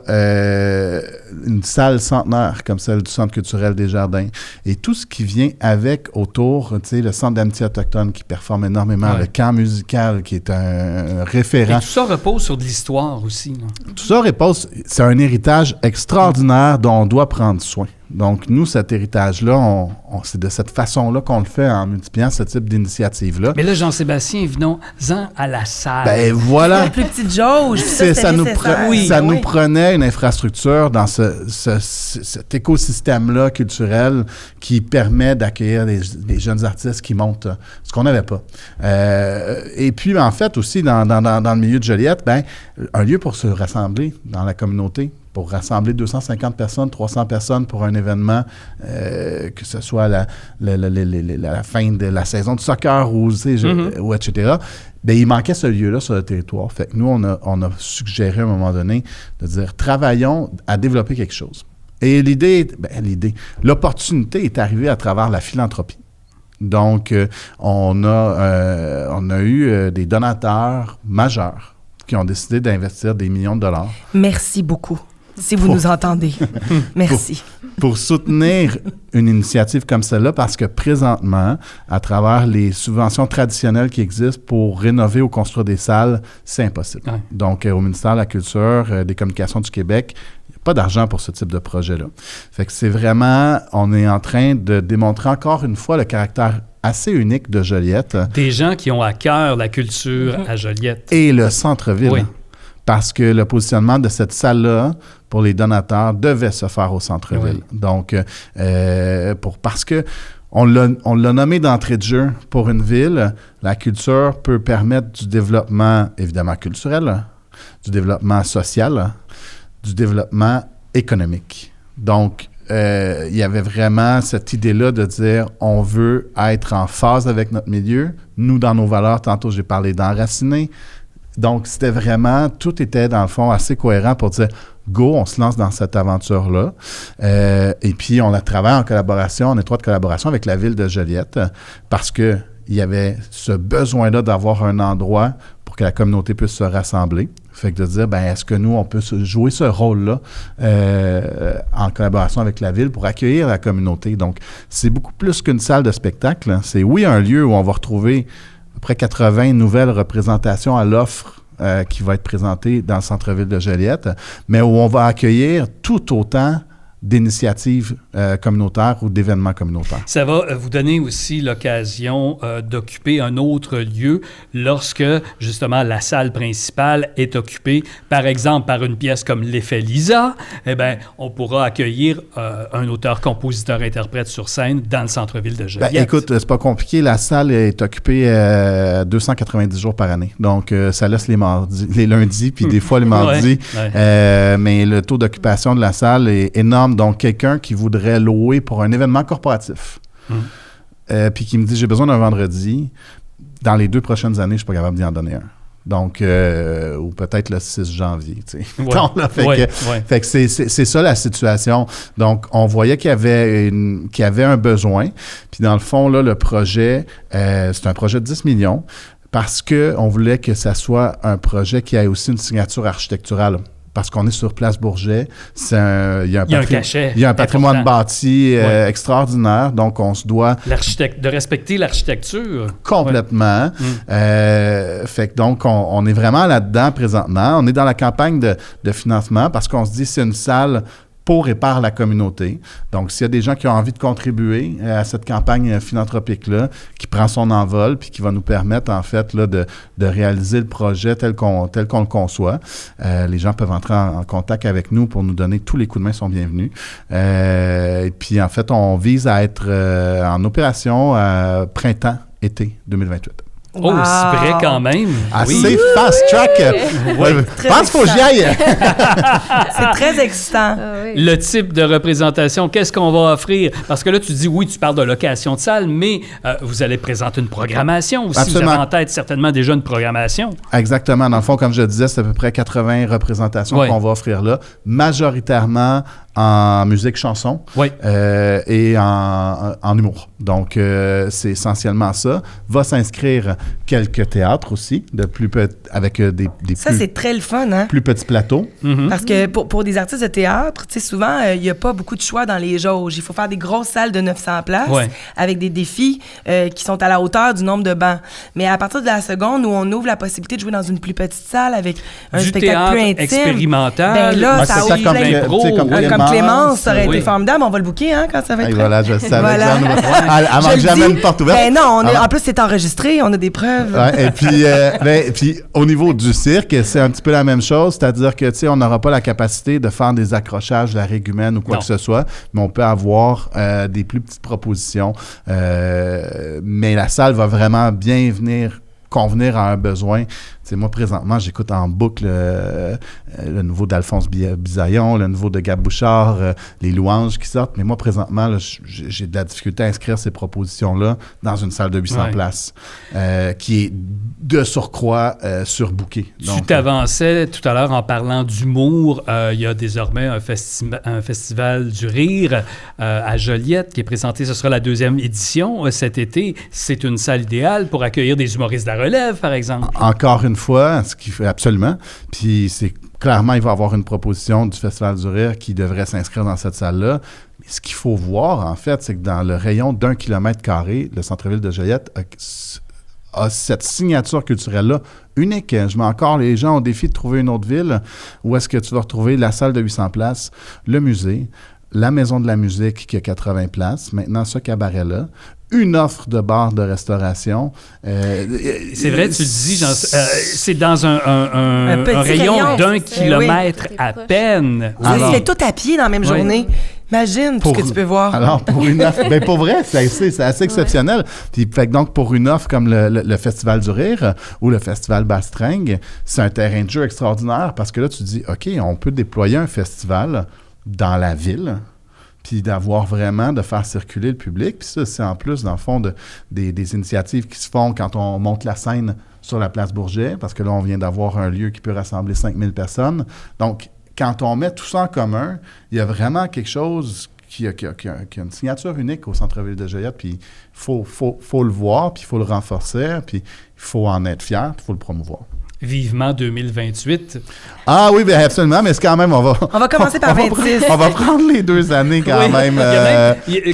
une salle centenaire comme celle du Centre culturel des Jardins. Et tout ce qui vient avec autour, tu sais, le Centre d'amitié autochtone qui performe énormément, le camp musical qui est un référent. Et tout ça repose sur de l'histoire aussi. Là. Tout ça repose, c'est un héritage extraordinaire dont on doit prendre soin. Donc, nous, cet héritage-là, c'est de cette façon-là qu'on le fait en multipliant ce type d'initiative-là. Mais là, Jean-Sébastien, venons-en à la salle. Ben voilà. La plus petite jauge. Ça nous prenait une infrastructure dans cet écosystème-là culturel qui permet d'accueillir les jeunes artistes qui montent, ce qu'on n'avait pas. Et puis, en fait, aussi, dans le milieu de Joliette, un lieu pour se rassembler dans la communauté, pour rassembler 250 personnes, 300 personnes pour un événement, que ce soit la fin de la saison de soccer ou etc., bien, il manquait ce lieu-là sur le territoire. Fait que nous, on a suggéré à un moment donné de dire, travaillons à développer quelque chose. Et l'opportunité est arrivée à travers la philanthropie. Donc, on a eu des donateurs majeurs qui ont décidé d'investir des millions de dollars. Merci beaucoup. Si vous nous entendez. Merci. Pour soutenir une initiative comme celle-là, parce que présentement, à travers les subventions traditionnelles qui existent pour rénover ou construire des salles, c'est impossible. Ouais. Donc, au ministère de la Culture, des Communications du Québec, il n'y a pas d'argent pour ce type de projet-là. Fait que c'est vraiment, on est en train de démontrer encore une fois le caractère assez unique de Joliette. Des gens qui ont à cœur la culture à Joliette. Et le centre-ville. Oui. Parce que le positionnement de cette salle-là, pour les donateurs, devait se faire au centre-ville. Oui. Donc, parce que on l'a nommé d'entrée de jeu pour une ville, la culture peut permettre du développement, évidemment, culturel, du développement social, du développement économique. Donc, il y avait vraiment cette idée-là de dire on veut être en phase avec notre milieu. Nous, dans nos valeurs, tantôt j'ai parlé d'enraciner. Donc, c'était vraiment, tout était dans le fond assez cohérent pour dire go, on se lance dans cette aventure-là. Et puis, on a travaillé en étroite collaboration avec la ville de Joliette parce qu'il y avait ce besoin-là d'avoir un endroit pour que la communauté puisse se rassembler. Fait que de dire, est-ce que nous, on peut jouer ce rôle-là en collaboration avec la ville pour accueillir la communauté? Donc, c'est beaucoup plus qu'une salle de spectacle. C'est, oui, un lieu où on va retrouver à peu près 80 nouvelles représentations à l'offre qui va être présentée dans le centre-ville de Joliette, mais où on va accueillir tout autant d'initiatives communautaires ou d'événements communautaires. Ça va vous donner aussi l'occasion d'occuper un autre lieu lorsque, justement, la salle principale est occupée, par exemple, par une pièce comme l'Effet Lisa. Eh bien, on pourra accueillir un auteur, compositeur, interprète sur scène dans le centre-ville de Joliette. Écoute, c'est pas compliqué. La salle est occupée 290 jours par année. Donc, ça laisse les lundis, puis des fois les mardis. Mais le taux d'occupation de la salle est énorme. Donc, quelqu'un qui voudrait louer pour un événement corporatif, puis qui me dit « j'ai besoin d'un vendredi », dans les 2 prochaines années, je ne suis pas capable d'y en donner un. Donc, ou peut-être le 6 janvier, tu sais. Fait que c'est ça la situation. Donc, on voyait qu'il y avait un besoin. Puis dans le fond, là, le projet, c'est un projet de 10 millions parce qu'on voulait que ça soit un projet qui ait aussi une signature architecturale. Parce qu'on est sur Place Bourget, il y a un cachet. Il y a un patrimoine bâti extraordinaire, donc on se doit... De respecter l'architecture. Complètement. Fait que donc, on est vraiment là-dedans présentement. On est dans la campagne de financement parce qu'on se dit c'est une salle pour et par la communauté. Donc, s'il y a des gens qui ont envie de contribuer à cette campagne philanthropique-là, qui prend son envol, puis qui va nous permettre, en fait, là, de réaliser le projet tel qu'on le conçoit, les gens peuvent entrer en contact avec nous pour nous donner tous les coups de main sont bienvenus. Et puis, en fait, on vise à être en opération printemps-été 2028. Wow. Oh, c'est vrai quand même. Assez fast-track. Je pense qu'il faut que j'y aille. C'est très excitant. Le type de représentation, qu'est-ce qu'on va offrir? Parce que là, tu dis, oui, tu parles de location de salle, mais vous allez présenter une programmation aussi. Absolument. Vous avez en tête certainement déjà une programmation. Exactement. Dans le fond, comme je disais, c'est à peu près 80 représentations qu'on va offrir là, majoritairement en musique chanson et en humour. Donc, c'est essentiellement ça. Va s'inscrire quelques théâtres aussi, avec des ça, c'est très le fun, hein? plus petits plateaux. Mm-hmm. Parce que pour des artistes de théâtre, tu sais, souvent, il n'y a pas beaucoup de choix dans les jauges. Il faut faire des grosses salles de 900 places avec des défis qui sont à la hauteur du nombre de bancs. Mais à partir de la seconde où on ouvre la possibilité de jouer dans une plus petite salle avec un spectacle plus intime, expérimental, ben là, ça ouvre comme Clémence, ça aurait été formidable. On va le booker, hein, quand ça va être prêt. Voilà, je savais que avant que jamais une porte ouverte. Ben non, en plus, c'est enregistré, on a des preuves. Ouais, et puis, au niveau du cirque, c'est un petit peu la même chose, c'est-à-dire que, tu sais, on n'aura pas la capacité de faire des accrochages, la régumène ou quoi que ce soit, mais on peut avoir des plus petites propositions. Mais la salle va vraiment bien convenir à un besoin. T'sais, moi, présentement, j'écoute en boucle le nouveau d'Alphonse Bisaillon, le nouveau de Gab Bouchard, les louanges qui sortent. Mais moi, présentement, là, j'ai de la difficulté à inscrire ces propositions-là dans une salle de 800 places qui est de surcroît surbookée. Tu t'avançais tout à l'heure en parlant d'humour. Il y a désormais un festival du rire à Joliette qui est présenté. Ce sera la 2e édition cet été. C'est une salle idéale pour accueillir des humoristes de la relève, par exemple. Encore une fois, ce qui fait absolument. Puis c'est clairement, il va y avoir une proposition du Festival du Rire qui devrait s'inscrire dans cette salle-là. Mais ce qu'il faut voir, en fait, c'est que dans le rayon d'1 km², le centre-ville de Joliette a cette signature culturelle-là unique. Je mets encore les gens au défi de trouver une autre ville où est-ce que tu vas retrouver la salle de 800 places, le musée, la Maison de la musique qui a 80 places, maintenant ce cabaret-là, une offre de bar de restauration. C'est vrai, tu le dis, c'est dans un rayon d'1 kilomètre à peine. Ça se fait tout à pied dans la même journée. Imagine tout ce que tu peux voir. Alors, pour une offre, ben pour vrai, c'est assez exceptionnel. Puis, fait que donc, pour une offre comme le Festival du Rire ou le Festival Bastringue, c'est un terrain de jeu extraordinaire parce que là, tu dis, OK, on peut déployer un festival dans la ville, puis de faire circuler le public. Puis ça, c'est en plus, dans le fond, des initiatives qui se font quand on monte la scène sur la place Bourget, parce que là, on vient d'avoir un lieu qui peut rassembler 5000 personnes. Donc, quand on met tout ça en commun, il y a vraiment quelque chose qui a une signature unique au centre-ville de Joliette, puis il faut le voir, puis il faut le renforcer, puis il faut en être fier, puis il faut le promouvoir. Vivement 2028. Ah oui, bien absolument, mais c'est quand même, on va commencer par 26. On va prendre les 2 années quand même.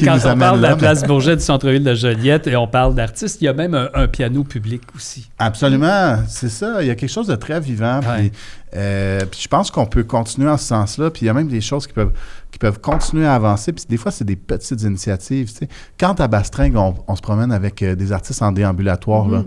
Quand on parle de la place Bourget du centre-ville de Joliette et on parle d'artistes, il y a même un piano public aussi. Absolument, c'est ça. Il y a quelque chose de très vivant. Puis je pense qu'on peut continuer en ce sens-là. Puis il y a même des choses qui peuvent continuer à avancer. Puis des fois, c'est des petites initiatives. Tu sais. Quand à Bastringue, on se promène avec des artistes en déambulatoire, là,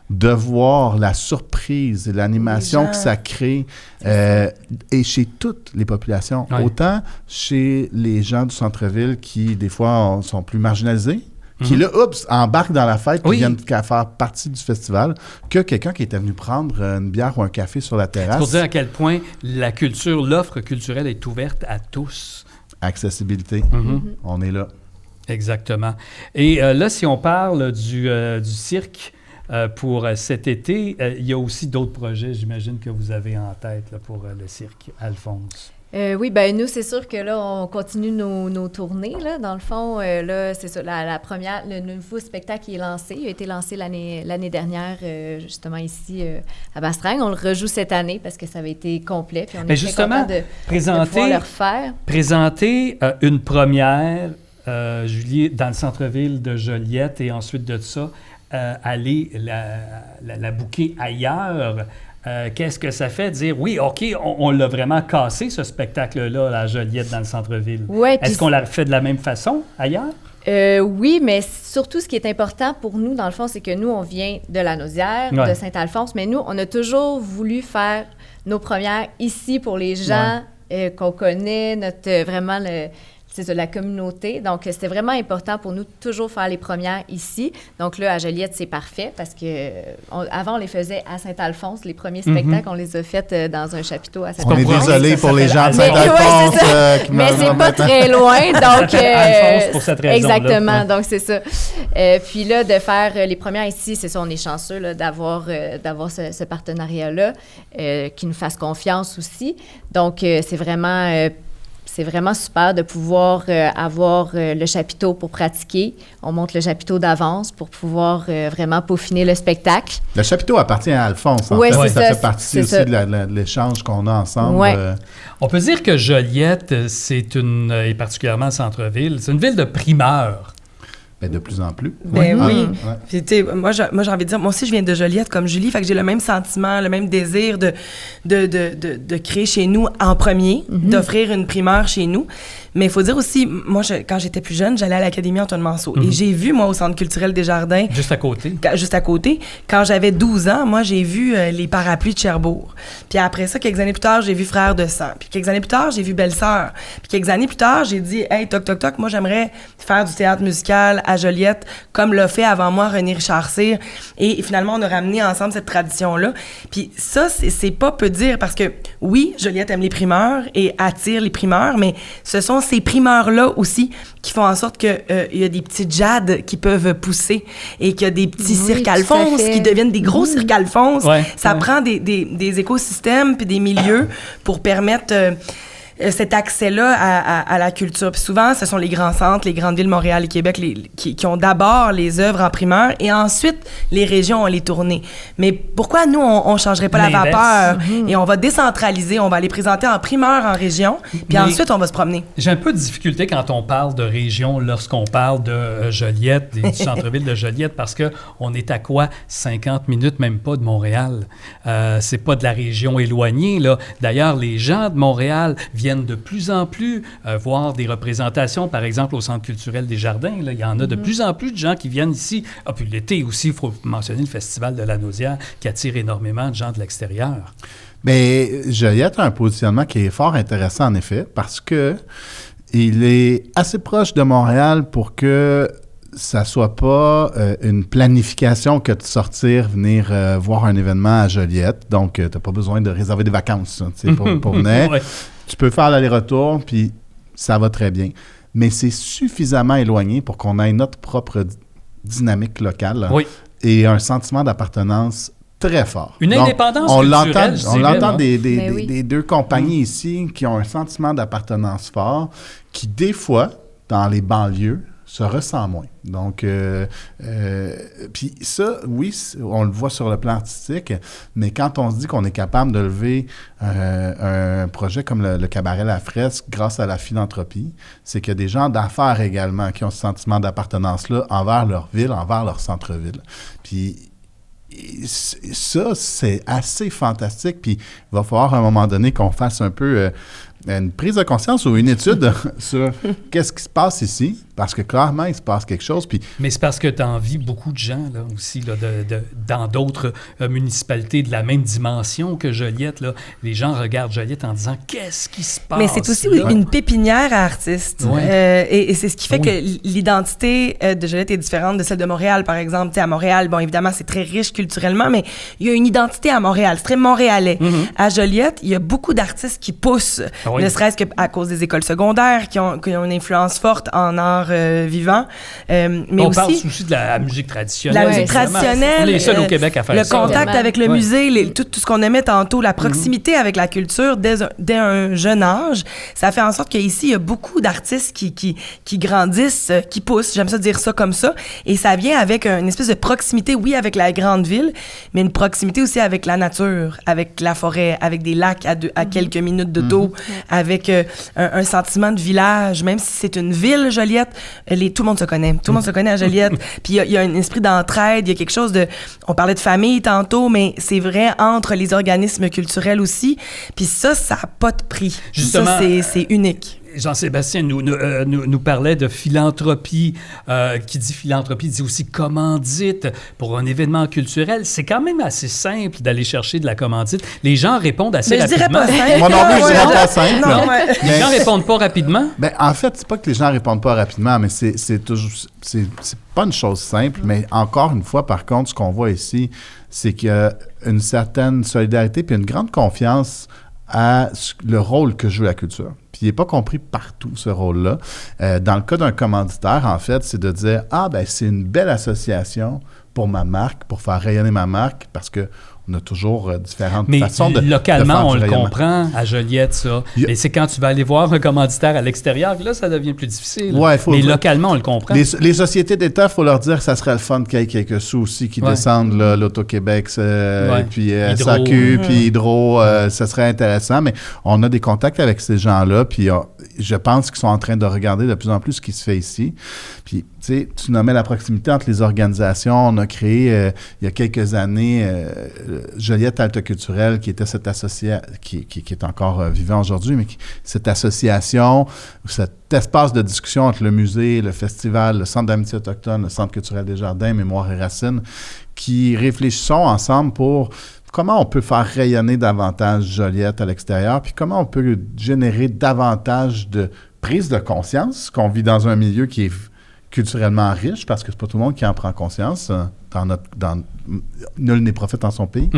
de voir la surprise et l'animation que ça crée et chez toutes les populations. Autant chez les gens du centre-ville qui, des fois, sont plus marginalisés, qui, là, embarquent dans la fête et viennent faire partie du festival, que quelqu'un qui était venu prendre une bière ou un café sur la terrasse. C'est pour dire à quel point l'offre culturelle est ouverte à tous. Accessibilité. On est là. Exactement. Et là, si on parle du cirque, pour cet été, il y a aussi d'autres projets, j'imagine, que vous avez en tête là, pour le cirque. Alphonse. Oui, bien nous, c'est sûr que là, on continue nos tournées. Là. Dans le fond, là, c'est ça, le nouveau spectacle qui est lancé, il a été lancé l'année dernière, justement ici à Bastringue. On le rejoue cette année parce que ça avait été complet. Puis on est très contents de pouvoir le refaire. Présenter une première, Julie, dans le centre-ville de Joliette et ensuite de ça, aller la booker ailleurs. Qu'est-ce que ça fait de dire, oui, OK, on l'a vraiment cassé, ce spectacle-là, la Joliette dans le centre-ville. Ouais, est-ce qu'on l'a fait de la même façon ailleurs? Oui, mais surtout, ce qui est important pour nous, dans le fond, c'est que nous, on vient de la Naudière, de Saint-Alphonse, mais nous, on a toujours voulu faire nos premières ici pour les gens qu'on connaît, vraiment c'est ça, la communauté. Donc, c'était vraiment important pour nous de toujours faire les premières ici. Donc là, à Joliette, c'est parfait parce que avant, on les faisait à Saint-Alphonse. Les premiers spectacles, on les a faits dans un chapiteau à Saint-Alphonse. On est désolé pour les gens de Saint-Alphonse. Mais c'est pas très loin. Donc, Alphonse pour cette raison-là. Exactement. Donc, c'est ça. Puis là, de faire les premières ici, c'est ça, on est chanceux là, d'avoir ce partenariat-là qui nous fasse confiance aussi. Donc, c'est vraiment... c'est vraiment super de pouvoir avoir le chapiteau pour pratiquer. On monte le chapiteau d'avance pour pouvoir vraiment peaufiner le spectacle. Le chapiteau appartient à Alphonse, en fait. Ça ça, fait partie aussi de l'échange qu'on a ensemble. Ouais. On peut dire que Joliette, et particulièrement le centre-ville, c'est une ville de primeurs. Ben, de plus en plus. Ben oui. Ouais. Puis, tu sais, moi, j'ai envie de dire, moi aussi, je viens de Joliette comme Julie, fait que j'ai le même sentiment, le même désir de créer chez nous en premier, d'offrir une primeur chez nous. Mais il faut dire aussi, moi, quand j'étais plus jeune, j'allais à l'Académie Antoine Manceau. Et j'ai vu, moi, au Centre culturel des Jardins... Juste à côté. Juste à côté. Quand j'avais 12 ans, moi, j'ai vu les parapluies de Cherbourg. Puis après ça, quelques années plus tard, j'ai vu Frères de sang. Puis quelques années plus tard, j'ai vu Belle-Sœur. Puis quelques années plus tard, j'ai dit « Hey, toc, toc, toc, moi, j'aimerais faire du théâtre musical à Joliette, comme l'a fait avant moi René Richard-Cyr. » Et finalement, on a ramené ensemble cette tradition-là. Puis ça, c'est pas peu dire, parce que oui, Joliette aime les primeurs et attire les primeurs, mais ce sont ces primeurs-là aussi qui font en sorte qu'il y a des petites jades qui peuvent pousser et qu'il y a des petits cirques Alphonse qui deviennent des gros cirques Alphonse. Ouais, ça prend des écosystèmes puis des milieux pour permettre cet accès-là à la culture. Puis souvent, ce sont les grands centres, les grandes villes, Montréal et Québec, qui ont d'abord les œuvres en primeur et ensuite, les régions ont les tournées. Mais pourquoi nous, on changerait pas la vapeur et on va décentraliser, on va les présenter en primeur en région, puis ensuite, on va se promener? J'ai un peu de difficulté quand on parle de région lorsqu'on parle de Joliette, du centre-ville de Joliette, parce qu'on est à quoi? 50 minutes, même pas de Montréal. C'est pas de la région éloignée, là. D'ailleurs, les gens de Montréal viennent de plus en plus voir des représentations, par exemple au Centre culturel des Jardins. Là, il y en a de plus en plus de gens qui viennent ici. Ah, puis l'été aussi, il faut mentionner le Festival de la Naudière qui attire énormément de gens de l'extérieur. Bien, Joliette a un positionnement qui est fort intéressant, en effet, parce que il est assez proche de Montréal pour que ça soit pas une planification que de sortir, venir voir un événement à Joliette. Donc, tu n'as pas besoin de réserver des vacances pour venir. Ouais. Tu peux faire l'aller-retour, puis ça va très bien. Mais c'est suffisamment éloigné pour qu'on ait notre propre dynamique locale et un sentiment d'appartenance très fort. Une indépendance culturelle, on l'entend des deux compagnies ici qui ont un sentiment d'appartenance fort qui, des fois, dans les banlieues, se ressent moins. Donc, puis ça, oui, on le voit sur le plan artistique, mais quand on se dit qu'on est capable de lever un projet comme le Cabaret La Fresque grâce à la philanthropie, c'est qu'il y a des gens d'affaires également qui ont ce sentiment d'appartenance-là envers leur ville, envers leur centre-ville. Puis ça, c'est assez fantastique. Puis il va falloir à un moment donné qu'on fasse un peu une prise de conscience ou une étude sur qu'est-ce qui se passe ici, parce que clairement, il se passe quelque chose. Puis... Mais c'est parce que tu envies beaucoup de gens là, aussi, là, dans d'autres municipalités de la même dimension que Joliette. Là. Les gens regardent Joliette en disant « Qu'est-ce qui se passe? » Mais c'est aussi une pépinière à artistes. Ouais. Et c'est ce qui fait que l'identité de Joliette est différente de celle de Montréal, par exemple. T'sais, à Montréal, bon, évidemment, c'est très riche culturellement, mais il y a une identité à Montréal. C'est très montréalais. À Joliette, il y a beaucoup d'artistes qui poussent, ne serait-ce qu'à cause des écoles secondaires qui ont une influence forte en art vivant. Mais on parle aussi de la musique traditionnelle. La musique traditionnelle. On est seuls au Québec à faire ça. Le contact avec le musée, tout ce qu'on aimait tantôt, la proximité avec la culture dès un jeune âge, ça fait en sorte qu'ici, il y a beaucoup d'artistes qui grandissent, qui poussent, j'aime ça dire ça comme ça, et ça vient avec une espèce de proximité, oui, avec la grande ville, mais une proximité aussi avec la nature, avec la forêt, avec des lacs à quelques minutes d'auto, avec un sentiment de village, même si c'est une ville, Joliette, tout le monde se connaît. Tout le monde se connaît à Joliette. Puis il y a un esprit d'entraide, il y a quelque chose de... On parlait de famille tantôt, mais c'est vrai entre les organismes culturels aussi. Puis ça n'a pas de prix. Justement, ça, c'est unique. Jean-Sébastien nous parlait de philanthropie. Qui dit philanthropie dit aussi commandite pour un événement culturel. C'est quand même assez simple d'aller chercher de la commandite. Les gens répondent assez rapidement. Je dirais pas simple. Moi non plus, je dirais pas simple. Non, les gens répondent pas rapidement? Ben, en fait, c'est pas que les gens répondent pas rapidement, mais c'est toujours... C'est pas une chose simple, mais encore une fois, par contre, ce qu'on voit ici, c'est qu'il y a une certaine solidarité puis une grande confiance à le rôle que joue la culture. Puis il n'est pas compris partout, ce rôle-là. Dans le cas d'un commanditaire, en fait, c'est de dire « Ah, ben c'est une belle association pour ma marque, pour faire rayonner ma marque, parce qu'on on a toujours différentes mais façons de localement, de faire on du le rayonnement. comprend à Joliette, ça. Mais c'est quand tu vas aller voir un commanditaire à l'extérieur que là, ça devient plus difficile. Ouais, mais localement, on le comprend. Les sociétés d'État, il faut leur dire que ça serait le fun qu'il y ait quelques sous aussi qui descendent, là, l'Auto-Québec, et puis SAQ, puis Hydro, ça serait intéressant. Mais on a des contacts avec ces gens-là, puis je pense qu'ils sont en train de regarder de plus en plus ce qui se fait ici. Puis, tu sais, tu nommais la proximité entre les organisations. On a créé, il y a quelques années, Joliette Halte Culturelle, qui était cette association, qui est encore vivant aujourd'hui, mais cette association, cet espace de discussion entre le musée, le festival, le Centre d'amitié autochtone, le Centre culturel des Jardins, Mémoire et Racines, qui réfléchissons ensemble pour comment on peut faire rayonner davantage Joliette à l'extérieur, puis comment on peut générer davantage de prise de conscience qu'on vit dans un milieu qui est culturellement riche, parce que c'est pas tout le monde qui en prend conscience. Nul n'est prophète en son pays.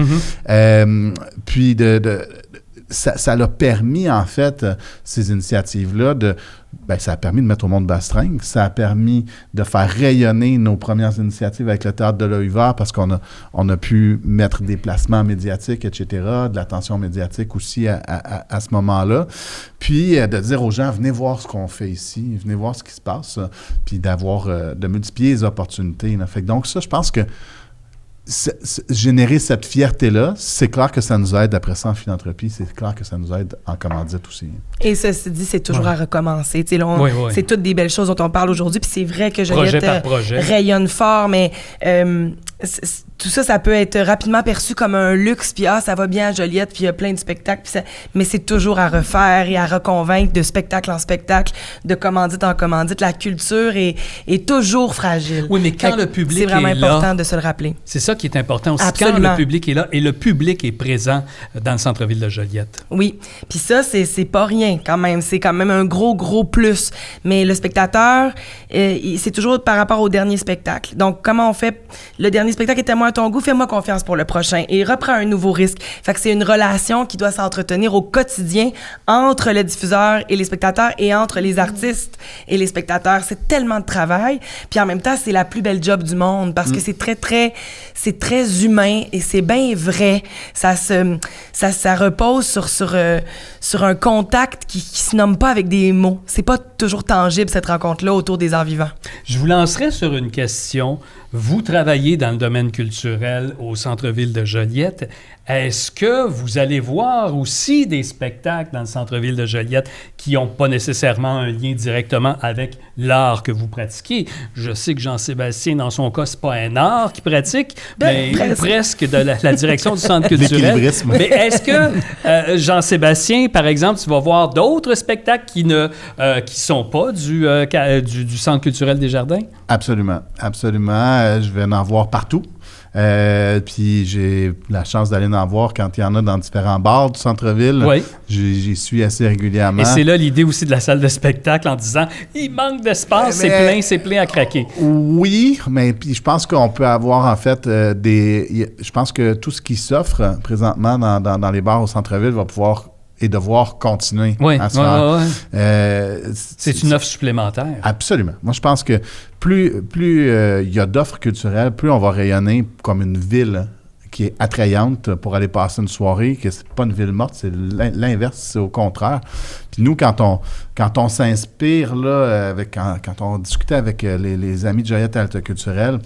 Puis ça l'a permis, en fait, ces initiatives-là, ça a permis de mettre au monde bastringue, ça a permis de faire rayonner nos premières initiatives avec le Théâtre de l'Œil Vert, parce qu'on a pu mettre des placements médiatiques, etc., de l'attention médiatique aussi à ce moment-là. Puis de dire aux gens, venez voir ce qu'on fait ici, venez voir ce qui se passe, puis de multiplier les opportunités. Là. Fait que donc ça, je pense que générer cette fierté-là, c'est clair que ça nous aide après ça en philanthropie, c'est clair que ça nous aide en commandite aussi. Et ceci dit, c'est toujours à recommencer. C'est toutes des belles choses dont on parle aujourd'hui, puis c'est vrai que Joliette rayonne fort, mais tout ça, ça peut être rapidement perçu comme un luxe, puis ça va bien à Joliette, puis il y a plein de spectacles, mais c'est toujours à refaire et à reconvaincre de spectacle en spectacle, de commandite en commandite. La culture est toujours fragile. Oui, mais quand le public est là... C'est vraiment important de se le rappeler. C'est ça qui est important aussi. Absolument. Quand le public est là, et le public est présent dans le centre-ville de Joliette. Oui, puis ça, c'est pas rien quand même. C'est quand même un gros plus. Mais le spectateur, c'est toujours par rapport au dernier spectacle. Donc, comment on fait? Le dernier spectacle était moins à ton goût, fais-moi confiance pour le prochain et reprends un nouveau risque. Fait que c'est une relation qui doit s'entretenir au quotidien entre le diffuseur et les spectateurs et entre les artistes et les spectateurs. C'est tellement de travail. Puis en même temps, c'est la plus belle job du monde parce que c'est très humain et c'est bien vrai. Ça repose sur un contact qui se nomme pas avec des mots. C'est pas toujours tangible, cette rencontre-là, autour des arts vivants. Je vous lancerai sur une question. Vous travaillez dans le domaine culturel au centre-ville de Joliette. Est-ce que vous allez voir aussi des spectacles dans le centre-ville de Joliette qui n'ont pas nécessairement un lien directement avec l'art que vous pratiquez? Je sais que Jean-Sébastien, dans son cas, c'est pas un art qu'il pratique, mais presque de la direction du centre culturel. Mais est-ce que, Jean-Sébastien, par exemple, tu vas voir d'autres spectacles qui sont pas du centre culturel des Jardins? Absolument. Je vais en voir partout. Puis j'ai la chance d'aller en voir quand il y en a dans différents bars du centre-ville. Oui. J'y suis assez régulièrement. Et c'est là l'idée aussi de la salle de spectacle en disant il manque d'espace, c'est plein à craquer. Oui, mais puis je pense qu'on peut avoir en fait je pense que tout ce qui s'offre présentement dans les bars au centre-ville va pouvoir et devoir continuer à se faire. C'est une offre supplémentaire. Absolument. Moi, je pense que plus il y a d'offres culturelles, plus on va rayonner comme une ville qui est attrayante pour aller passer une soirée, que c'est pas une ville morte, c'est l'inverse, c'est au contraire. Puis nous, quand on s'inspire, là, quand on discutait avec les amis de Joliette Halte Culturelle,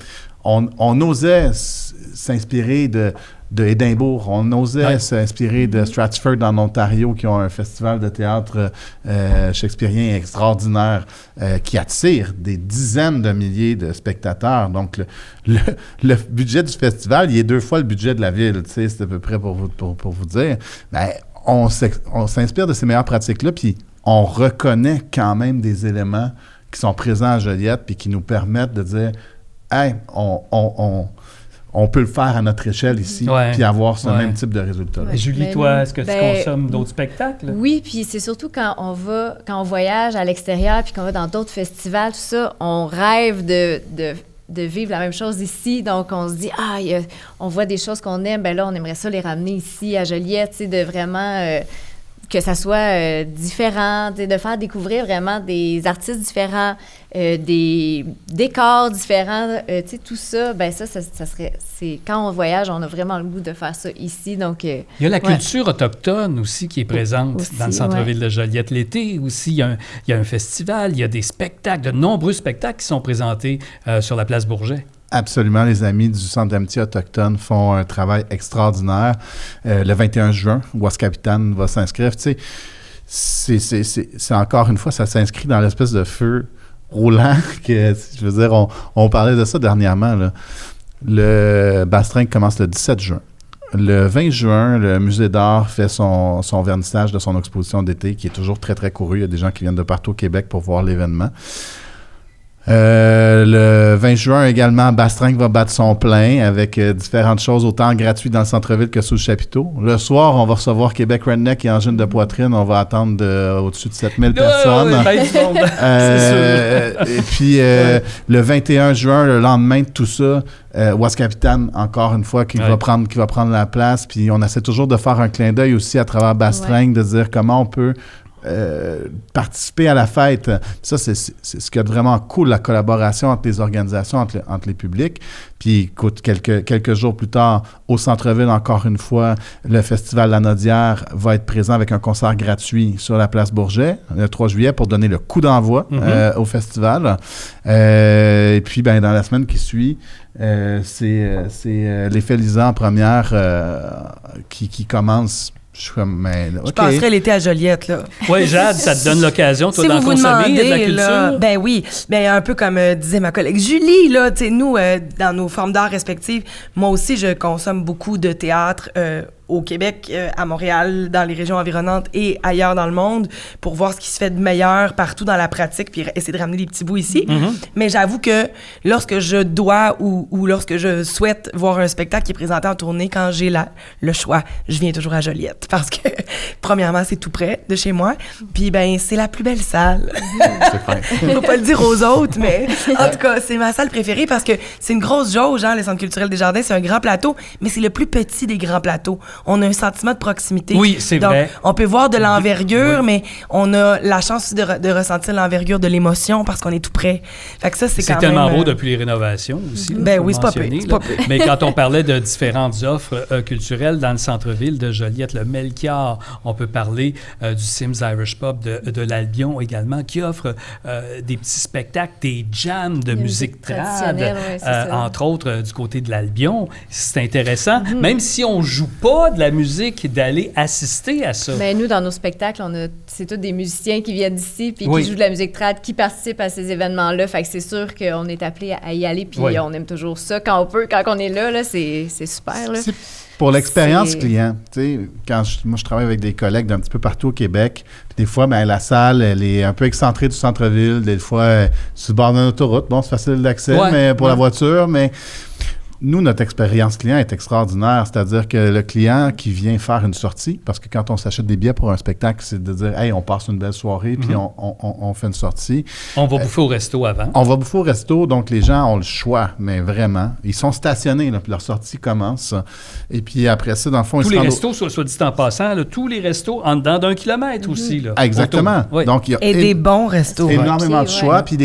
on osait s'inspirer de Édimbourg. On osait s'inspirer de Stratford en Ontario, qui ont un festival de théâtre shakespearien extraordinaire qui attire des dizaines de milliers de spectateurs. Donc, le budget du festival, il est 2 fois le budget de la ville. Tu sais, c'est à peu près pour vous dire. Ben, on s'inspire de ces meilleures pratiques-là, puis on reconnaît quand même des éléments qui sont présents à Joliette puis qui nous permettent de dire « Hey, on peut le faire à notre échelle ici, puis avoir ce même type de résultat. Julie, toi, est-ce que tu consommes d'autres spectacles? Oui, puis c'est surtout quand on voyage à l'extérieur, puis qu'on va dans d'autres festivals, tout ça, on rêve de vivre la même chose ici. Donc, on se dit, on voit des choses qu'on aime, ben là, on aimerait ça les ramener ici à Joliette, tu sais, de vraiment que ça soit différent, de faire découvrir vraiment des artistes différents, des décors différents, tout ça, ben ça serait... Quand on voyage, on a vraiment le goût de faire ça ici, donc... il y a la culture autochtone aussi qui est présente aussi, dans le centre-ville de Joliette. L'été aussi, il y a un festival, il y a des spectacles, de nombreux spectacles qui sont présentés sur la place Bourget. Absolument, les amis du Centre d'amitié autochtone font un travail extraordinaire. Le 21 juin, Ouaskapitan va s'inscrire. Tu sais, c'est encore une fois, ça s'inscrit dans l'espèce de feu roulant que, je veux dire, on parlait de ça dernièrement, là. Le Bastringue commence le 17 juin. Le 20 juin, le Musée d'art fait son vernissage de son exposition d'été, qui est toujours très, très couru. Il y a des gens qui viennent de partout au Québec pour voir l'événement. Le 20 juin également, Bastringue va battre son plein avec différentes choses, autant gratuites dans le centre-ville que sous le chapiteau. Le soir, on va recevoir Québec Redneck et Engine de poitrine. On va attendre au-dessus de 7000 personnes. Et puis, le 21 juin, le lendemain de tout ça, Ouaskapitan, encore une fois, qui va prendre la place. Puis on essaie toujours de faire un clin d'œil aussi à travers Bastringue, de dire comment on peut participer à la fête. Ça, c'est ce qui est vraiment cool, la collaboration entre les organisations, entre les publics. Puis, écoute, quelques jours plus tard, au centre-ville, encore une fois, le Festival La Nodière va être présent avec un concert gratuit sur la place Bourget, le 3 juillet, pour donner le coup d'envoi au festival. Et puis, dans la semaine qui suit, c'est l'effet Lisa en première qui commence. Je passerais l'été à Joliette, là. Oui, Jade, ça te donne l'occasion, toi, d'en consommer de la culture? Là, ben oui. Ben un peu comme disait ma collègue Julie, là, tu sais, nous, dans nos formes d'art respectives, moi aussi, je consomme beaucoup de théâtre au Québec, à Montréal, dans les régions environnantes et ailleurs dans le monde, pour voir ce qui se fait de meilleur partout dans la pratique, puis essayer de ramener des petits bouts ici. Mais j'avoue que lorsque je dois ou lorsque je souhaite voir un spectacle qui est présenté en tournée, quand j'ai le choix, je viens toujours à Joliette. Parce que, premièrement, c'est tout près de chez moi, puis c'est la plus belle salle. Faut pas le dire aux autres, mais en tout cas, c'est ma salle préférée parce que c'est une grosse jauge, le Centre culturel des Jardins, c'est un grand plateau, mais c'est le plus petit des grands plateaux. On a un sentiment de proximité. Oui, c'est vrai. On peut voir de l'envergure, mais on a la chance aussi de ressentir l'envergure de l'émotion parce qu'on est tout près. Fait que ça, c'est quand même... C'est tellement beau depuis les rénovations aussi. Oui, c'est pas pire. Mais quand on parlait de différentes offres culturelles dans le centre-ville de Joliette, le Melchior, on peut parler du Sims Irish Pub de l'Albion également, qui offre des petits spectacles, des jams de musique trad, entre autres du côté de l'Albion. C'est intéressant. Même si on joue pas de la musique, d'aller assister à ça. Ben, nous, dans nos spectacles, c'est tous des musiciens qui viennent d'ici puis qui jouent de la musique trad, qui participent à ces événements-là. Fait que c'est sûr qu'on est appelé à y aller puis on aime toujours ça quand on peut. Quand on est là, c'est super. Là. Pour l'expérience client, tu sais, moi je travaille avec des collègues d'un petit peu partout au Québec, puis des fois, la salle, elle est un peu excentrée du centre-ville, des fois, sur le bord d'une autoroute. Bon, c'est facile d'accès mais pour la voiture, mais... Nous, notre expérience client est extraordinaire, c'est-à-dire que le client qui vient faire une sortie, parce que quand on s'achète des billets pour un spectacle, c'est de dire « Hey, on passe une belle soirée, puis on fait une sortie. » On va bouffer au resto avant. On va bouffer au resto, donc les gens ont le choix, mais vraiment. Ils sont stationnés, là, puis leur sortie commence. Et puis après ça, dans le fond... Tous les restos, soit dit en passant, là, tous les restos en dedans d'un kilomètre aussi. Là, exactement. Donc, et des bons restos. Énormément de choix, puis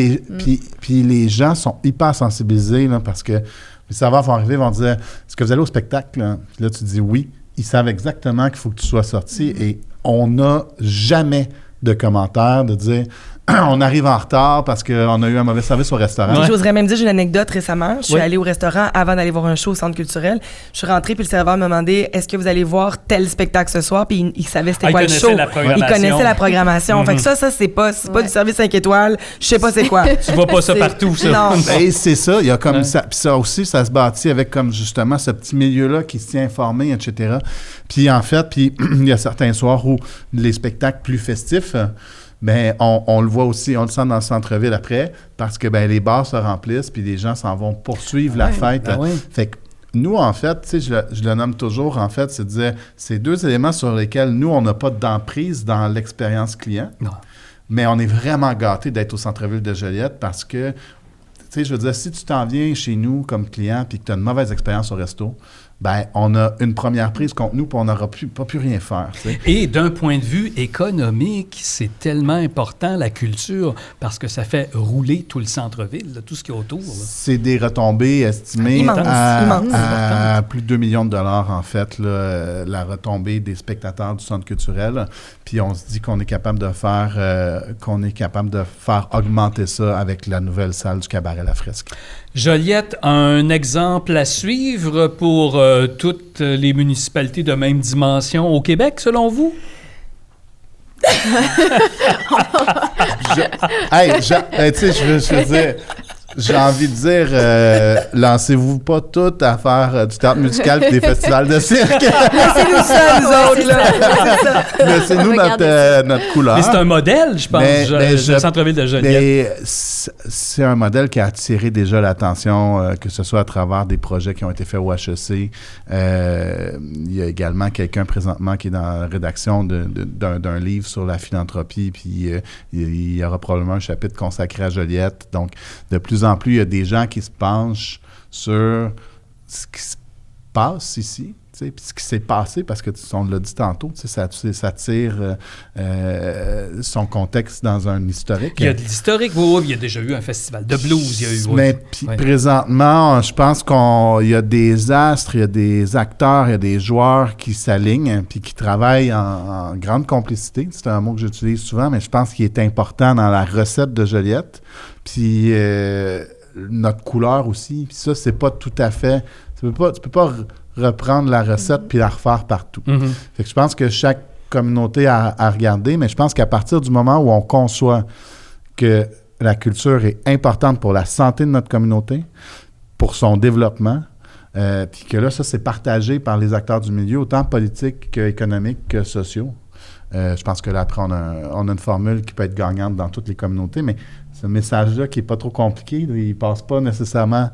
les gens sont hyper sensibilisés, là, parce que les serveurs vont arriver, vont dire « Est-ce que vous allez au spectacle? » Puis là, tu dis « Oui ». Ils savent exactement qu'il faut que tu sois sorti et on n'a jamais de commentaires de dire « On arrive en retard parce qu'on a eu un mauvais service au restaurant. » J'oserais même dire, j'ai une anecdote récemment. Je suis allée au restaurant avant d'aller voir un show au Centre culturel. Je suis rentrée, puis le serveur m'a demandé « Est-ce que vous allez voir tel spectacle ce soir? » Puis il savait c'était quoi le show. Il connaissait la programmation. Fait que ça, c'est pas du service 5 étoiles. Je sais pas c'est quoi. Tu vois pas ça partout, ça. Non. Et c'est ça. Il y a comme ça. Puis ça aussi, ça se bâtit avec comme justement ce petit milieu-là qui se tient informé, etc. Puis en fait, il y a certains soirs où les spectacles plus festifs... on le voit aussi, on le sent dans le centre-ville après, parce que les bars se remplissent, puis les gens s'en vont poursuivre la fête. Fait que nous, en fait, tu sais, je le nomme toujours, en fait, c'est de dire, c'est deux éléments sur lesquels nous, on n'a pas d'emprise dans l'expérience client, mais on est vraiment gâtés d'être au centre-ville de Joliette parce que, tu sais, je veux dire, si tu t'en viens chez nous comme client puis que tu as une mauvaise expérience au resto, ben on a une première prise contre nous, puis on n'aura pas pu rien faire. T'sais. Et d'un point de vue économique, c'est tellement important, la culture, parce que ça fait rouler tout le centre-ville, là, tout ce qu'il y a autour. Là. C'est des retombées estimées à plus de 2 millions de dollars, en fait, là, la retombée des spectateurs du centre culturel. Puis on se dit qu'on est capable de faire augmenter ça avec la nouvelle salle du Cabaret La Fresque. Joliette, un exemple à suivre pour toutes les municipalités de même dimension au Québec, selon vous? Je veux dire, j'ai envie de dire, lancez-vous pas toutes à faire du théâtre musical et des festivals de cirque. Laissez-nous ça, nous autres, là. Laissez-nous notre couleur. Mais c'est un modèle, je pense, le centre-ville de Joliette. Mais c'est un modèle qui a attiré déjà l'attention, que ce soit à travers des projets qui ont été faits au HEC. Il y a également quelqu'un présentement qui est dans la rédaction d'un livre sur la philanthropie, puis il y aura probablement un chapitre consacré à Joliette. Donc, de plus en plus, il y a des gens qui se penchent sur ce qui se passe ici, puis ce qui s'est passé, parce que on l'a dit tantôt, ça tire son contexte dans un historique. Il y a de l'historique, oui, il y a déjà eu un festival de blues. Il y a eu, mais présentement, je pense qu'il y a des astres, il y a des acteurs, il y a des joueurs qui s'alignent puis qui travaillent en grande complicité. C'est un mot que j'utilise souvent, mais je pense qu'il est important dans la recette de Joliette. Puis notre couleur aussi. Puis ça, c'est pas tout à fait... Tu peux pas reprendre la recette puis la refaire partout. Fait que je pense que chaque communauté a à regarder, mais je pense qu'à partir du moment où on conçoit que la culture est importante pour la santé de notre communauté, pour son développement, puis que là, ça, c'est partagé par les acteurs du milieu, autant politiques qu'économiques que sociaux. Je pense que là, après, on a une formule qui peut être gagnante dans toutes les communautés, mais ce message-là qui n'est pas trop compliqué, il ne passe pas nécessairement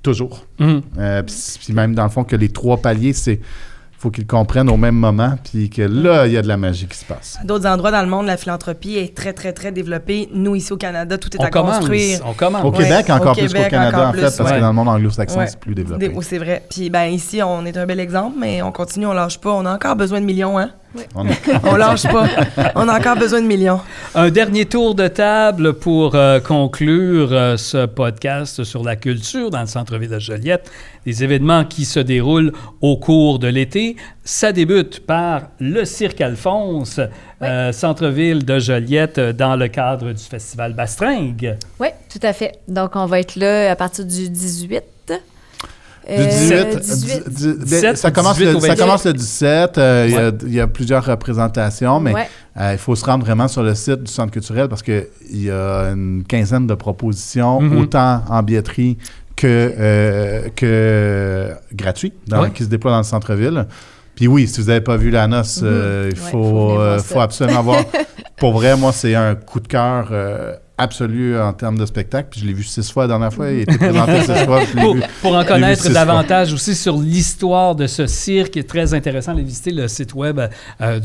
toujours. Puis même, dans le fond, que les 3 paliers, il faut qu'ils comprennent au même moment, puis que là, il y a de la magie qui se passe. À d'autres endroits dans le monde, la philanthropie est très, très, très développée. Nous, ici au Canada, tout est à construire. On commence. Au Québec, encore plus qu'au Canada, en fait, parce que dans le monde anglo-saxon, c'est plus développé. C'est vrai. Puis ici, on est un bel exemple, mais on continue, on lâche pas. On a encore besoin de millions, hein? Oui. On lâche pas. On a encore besoin de millions. Un dernier tour de table pour conclure ce podcast sur la culture dans le centre-ville de Joliette. Des événements qui se déroulent au cours de l'été. Ça débute par le Cirque Alphonse, centre-ville de Joliette, dans le cadre du Festival Bastringue. Oui, tout à fait. Donc, on va être là à partir du 18. Du 18, ça commence le 17. Il y a plusieurs représentations, mais il faut se rendre vraiment sur le site du Centre culturel parce qu'il y a une quinzaine de propositions, autant en billetterie que gratuit, qui se déploient dans le centre-ville. Puis oui, si vous n'avez pas vu la noce, il faut absolument voir. Pour vrai, moi, c'est un coup de cœur absolu en termes de spectacle. Puis je l'ai vu 6 fois la dernière fois. Il a été présenté 6 fois. Pour en connaître davantage aussi sur l'histoire de ce cirque, qui est très intéressant de visiter le site web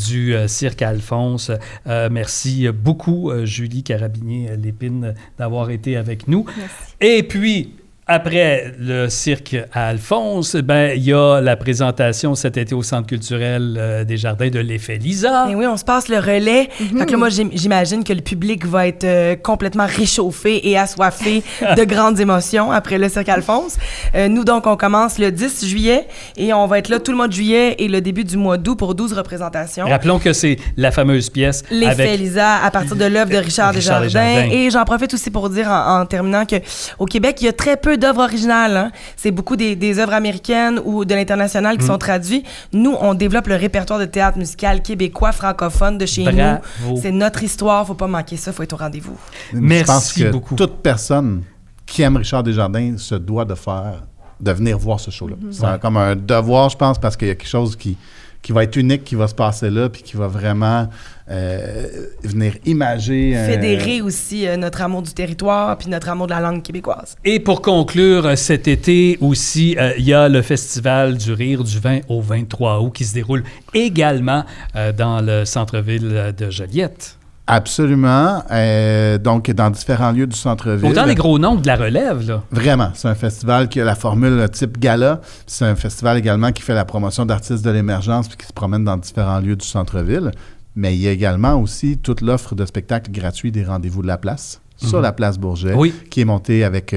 du Cirque Alphonse. Merci beaucoup, Julie Carabinier-Lépine, d'avoir été avec nous. Merci. Et puis, après le cirque à Alphonse, il y a la présentation cet été au Centre culturel des Jardins de l'Effet Lisa. Et oui, on se passe le relais. Fait que là, moi, j'imagine que le public va être complètement réchauffé et assoiffé de grandes émotions après le cirque Alphonse. Nous, donc, on commence le 10 juillet et on va être là tout le mois de juillet et le début du mois d'août pour 12 représentations. Rappelons que c'est la fameuse pièce L'Effet Lisa, à partir de l'œuvre de Richard Desjardins. Et j'en profite aussi pour dire, en terminant, qu'au Québec, il y a très peu d'œuvres originales. Hein. C'est beaucoup des œuvres américaines ou de l'international qui sont traduites. Nous, on développe le répertoire de théâtre musical québécois, francophone de chez nous. C'est notre histoire. Faut pas manquer ça. Faut être au rendez-vous. Merci. Je pense que beaucoup. Toute personne qui aime Richard Desjardins se doit de venir voir ce show-là. C'est comme un devoir, je pense, parce qu'il y a quelque chose qui va être unique, qui va se passer là, puis qui va vraiment venir imager... Fédérer aussi notre amour du territoire, puis notre amour de la langue québécoise. Et pour conclure, cet été aussi, il y a le Festival du rire du 20 au 23 août qui se déroule également dans le centre-ville de Joliette. Absolument. Donc, dans différents lieux du centre-ville. Autant les gros noms de la relève, là. Vraiment. C'est un festival qui a la formule type gala. C'est un festival également qui fait la promotion d'artistes de l'émergence puis qui se promène dans différents lieux du centre-ville. Mais il y a également aussi toute l'offre de spectacles gratuits des Rendez-vous de la place. Sur la place Bourget, qui est montée avec,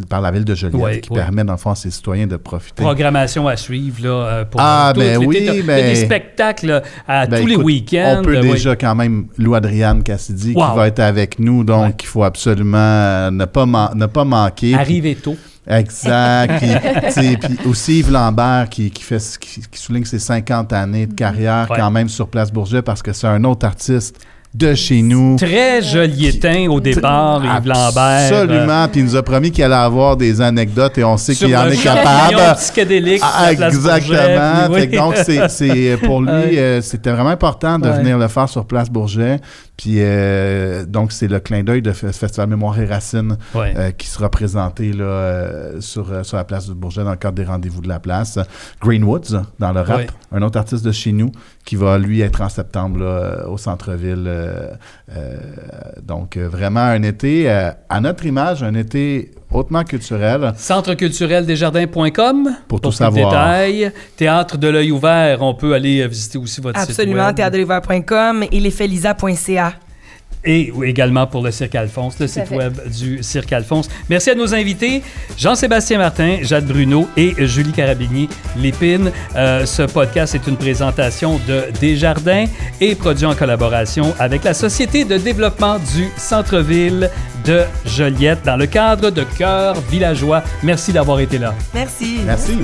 par la ville de Joliette, qui permet, dans le fond, à ses citoyens de profiter. Programmation à suivre, là, pour il y a des spectacles là, tous les week-ends. On peut déjà quand même Lou-Adriane Cassidy, qui va être avec nous, donc il faut absolument ne pas manquer. Arriver tôt. Exact. Puis aussi Yves Lambert qui souligne ses 50 années de carrière quand même sur Place Bourget, parce que c'est un autre artiste de chez nous. Très joliétain au départ, Yves Lambert. Absolument. Puis il nous a promis qu'il allait avoir des anecdotes et on sait qu'il en est capable. Psychédélique. Exactement. Oui. Donc, c'est pour lui, c'était vraiment important de venir le faire sur Place Bourget. Puis, donc, c'est le clin d'œil de Festival Mémoire et Racines qui sera présenté là, sur la place de Bourget dans le cadre des Rendez-vous de la place. Greenwoods, dans le rap, un autre artiste de chez nous, qui va, lui, être en septembre là, au centre-ville. Donc, vraiment un été, à notre image, un été hautement culturel. Centrecultureldesjardins.com pour tout savoir. Détails. Théâtre de l'œil ouvert, on peut aller visiter aussi votre site web. Absolument, théâtredel'oeuvert.com et lesfelisa.ca. Et également pour le Cirque Alphonse, le site web du Cirque Alphonse. Merci à nos invités, Jean-Sébastien Martin, Jade Bruno et Julie Carabigny-Lépine. Ce podcast est une présentation de Desjardins et produit en collaboration avec la Société de développement du centre-ville de Joliette dans le cadre de Cœur villageois. Merci d'avoir été là. Merci. Merci.